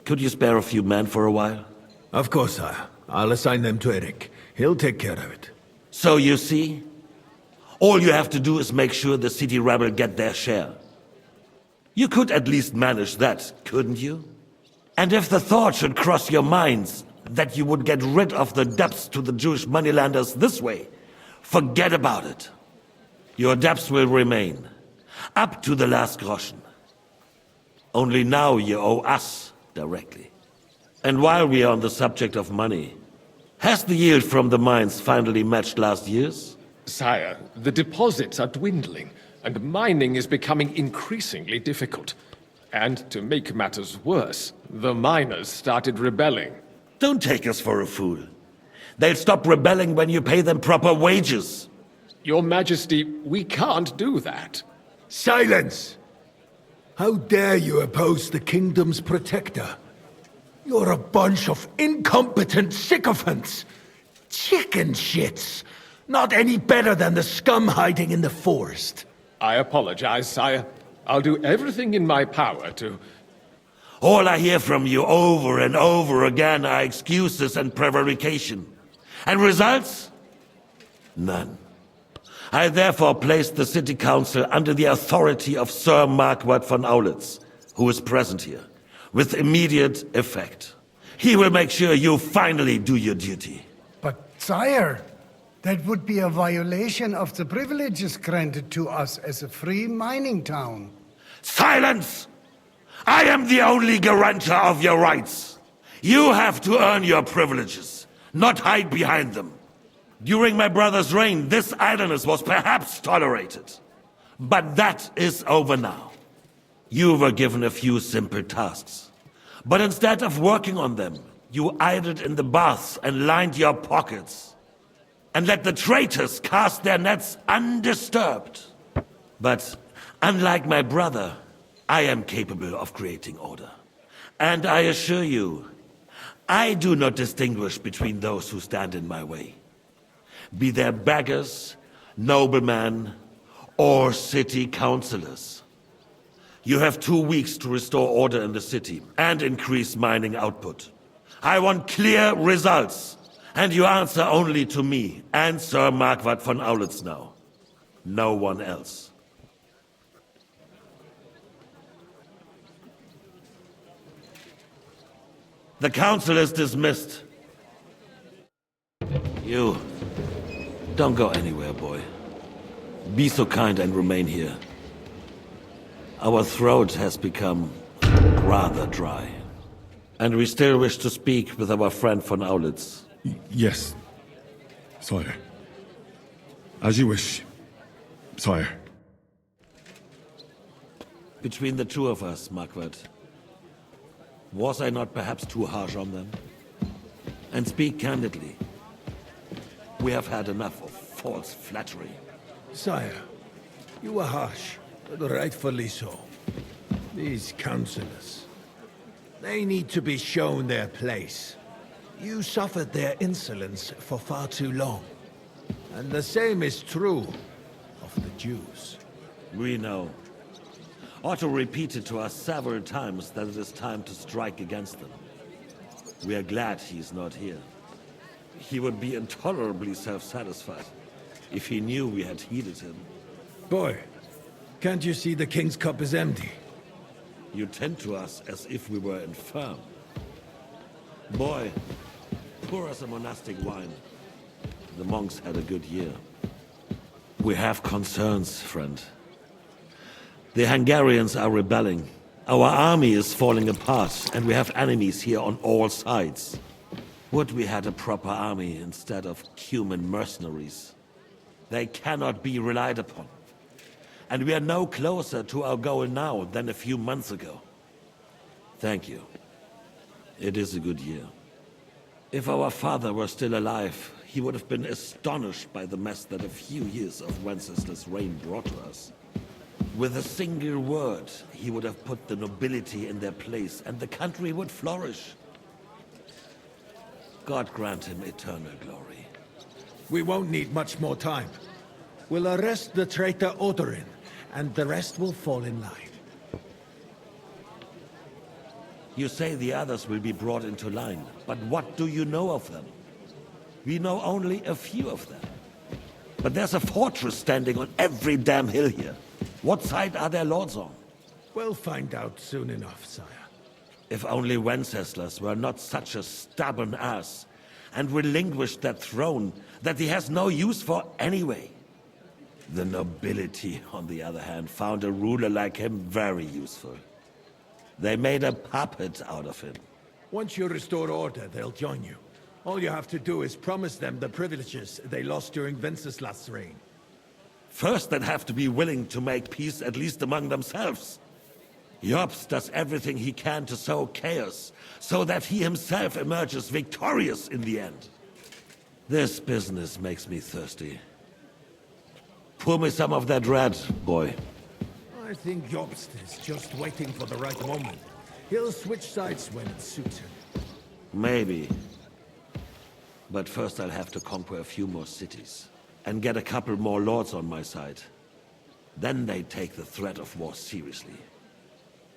could you spare a few men for a while? Of course, sire. I'll assign them to Eric. He'll take care of it. So you see, all you have to do is make sure the city rebel get their share. You could at least manage that, couldn't you? And if the thought should cross your minds that you would get rid of the debts to the Jewish moneylenders this way, forget about it. Your debts will remain, up to the last groschen. Only now you owe us directly. And while we are on the subject of money, has the yield from the mines finally matched last year's? Sire, the deposits are dwindling, and mining is becoming increasingly difficult. And to make matters worse, the miners started rebelling. Don't take us for a fool. They'll stop rebelling when you pay them proper wages. Your Majesty, we can't do that. Silence! How dare you oppose the kingdom's protector? You're a bunch of incompetent sycophants! Chicken shits! Not any better than the scum hiding in the forest. I apologize, sire. I'll do everything in my power to... All I hear from you over and over again are excuses and prevarication. And results? None. I therefore place the city council under the authority of Sir Marquardt von Aulitz, who is present here, with immediate effect. He will make sure you finally do your duty. But, sire, that would be a violation of the privileges granted to us as a free mining town. Silence! I am the only guarantor of your rights. You have to earn your privileges, not hide behind them. During my brother's reign, this idleness was perhaps tolerated. But that is over now. You were given a few simple tasks. But instead of working on them, you idled in the baths and lined your pockets. And let the traitors cast their nets undisturbed. But unlike my brother, I am capable of creating order. And I assure you, I do not distinguish between those who stand in my way. Be they beggars, noblemen, or city councillors. You have 2 weeks to restore order in the city and increase mining output. I want clear results, and you answer only to me and Sir Marquardt von Aulitz now. No one else. The council is dismissed. You, don't go anywhere, boy. Be so kind and remain here. Our throat has become rather dry. And we still wish to speak with our friend von Aulitz. Yes, sire. As you wish, sire. Between the two of us, Marquardt, was I not perhaps too harsh on them? And speak candidly. We have had enough of false flattery. Sire, you were harsh, but rightfully so. These councillors, they need to be shown their place. You suffered their insolence for far too long. And the same is true of the Jews. We know. Otto repeated to us several times that it is time to strike against them. We are glad he's not here. He would be intolerably self-satisfied if he knew we had heeded him. Boy, can't you see the King's cup is empty? You tend to us as if we were infirm. Boy, pour us a monastic wine. The monks had a good year. We have concerns, friend. The Hungarians are rebelling. Our army is falling apart, and we have enemies here on all sides. Would we had a proper army instead of human mercenaries? They cannot be relied upon. And we are no closer to our goal now than a few months ago. Thank you. It is a good year. If our father were still alive, he would have been astonished by the mess that a few years of Wenceslas' reign brought to us. With a single word, he would have put the nobility in their place, and the country would flourish. God grant him eternal glory. We won't need much more time. We'll arrest the traitor Odorin, and the rest will fall in line. You say the others will be brought into line, but what do you know of them? We know only a few of them. But there's a fortress standing on every damn hill here. What side are their lords on? We'll find out soon enough, sire. If only Wenceslas were not such a stubborn ass, and relinquished that throne that he has no use for anyway. The nobility, on the other hand, found a ruler like him very useful. They made a puppet out of him. Once you restore order, they'll join you. All you have to do is promise them the privileges they lost during Wenceslas' reign. First, they'd have to be willing to make peace at least among themselves. Jobst does everything he can to sow chaos, so that he himself emerges victorious in the end. This business makes me thirsty. Pour me some of that red, boy. I think Jobst is just waiting for the right moment. He'll switch sides when it suits him. Maybe. But first I'll have to conquer a few more cities, and get a couple more lords on my side. Then they take the threat of war seriously.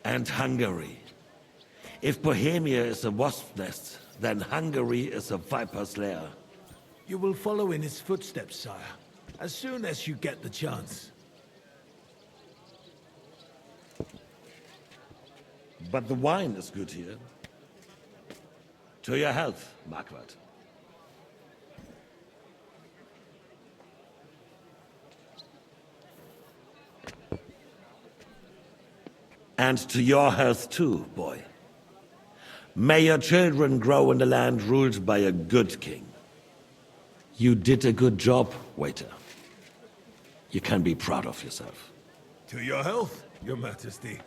And Hungary. If Bohemia is a wasp's nest, then Hungary is a viper's lair. You will follow in his footsteps, sire, as soon as you get the chance. But the wine is good here. To your health, Marquardt. And to your health too, boy. May your children grow in a land ruled by a good king. You did a good job, waiter. You can be proud of yourself. To your health, Your Majesty.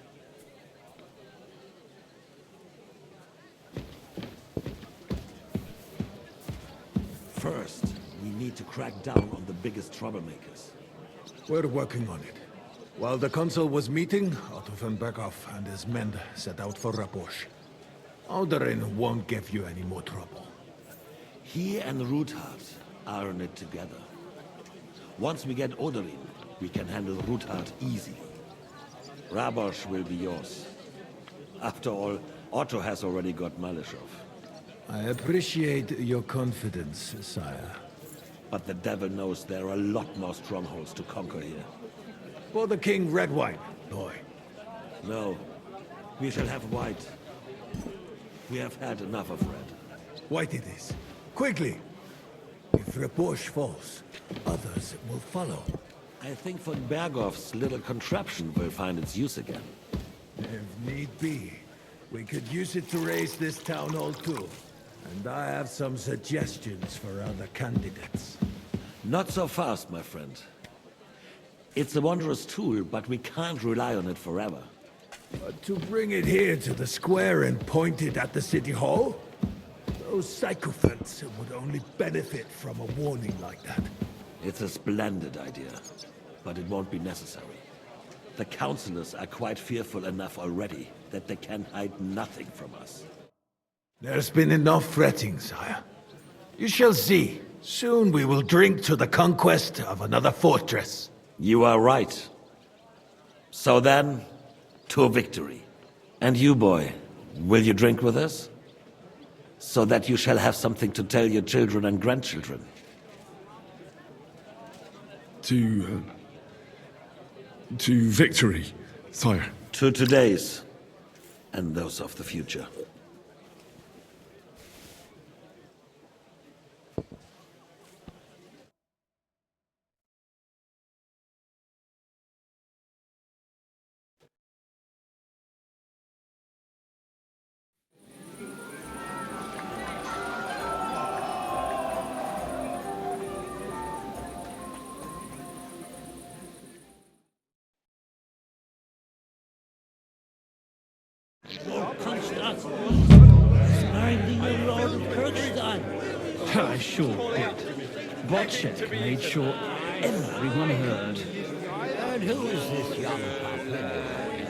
First, we need to crack down on the biggest troublemakers. We're working on it. While the council was meeting, Otto von Berghoff and his men set out for Raposh. Alderin won't give you any more trouble. He and Ruthard are in it together. Once we get Oderin, we can handle Ruthard easily. Rabosh will be yours. After all, Otto has already got Malishov. I appreciate your confidence, sire. But the devil knows there are a lot more strongholds to conquer here. For the king, red wine, boy. No, we shall have white. We have had enough of red. White it is. Quickly! If Raposh falls, others will follow. I think von Berghoff's little contraption will find its use again. If need be, we could use it to raise this town hall too. And I have some suggestions for other candidates. Not so fast, my friend. It's a wondrous tool, but we can't rely on it forever. But to bring it here to the square and point it at the city hall? Those sycophants would only benefit from a warning like that. It's a splendid idea, but it won't be necessary. The councillors are quite fearful enough already that they can hide nothing from us. There's been enough fretting, sire. You shall see. Soon we will drink to the conquest of another fortress. You are right. So then, to victory. And you, boy, will you drink with us? So that you shall have something to tell your children and grandchildren. To victory, sire. To today's, and those of the future. Lord Constance, marrying the Lord of Kirkstein. I sure did. Botchek made sure everyone heard. And who is this young pup anyway?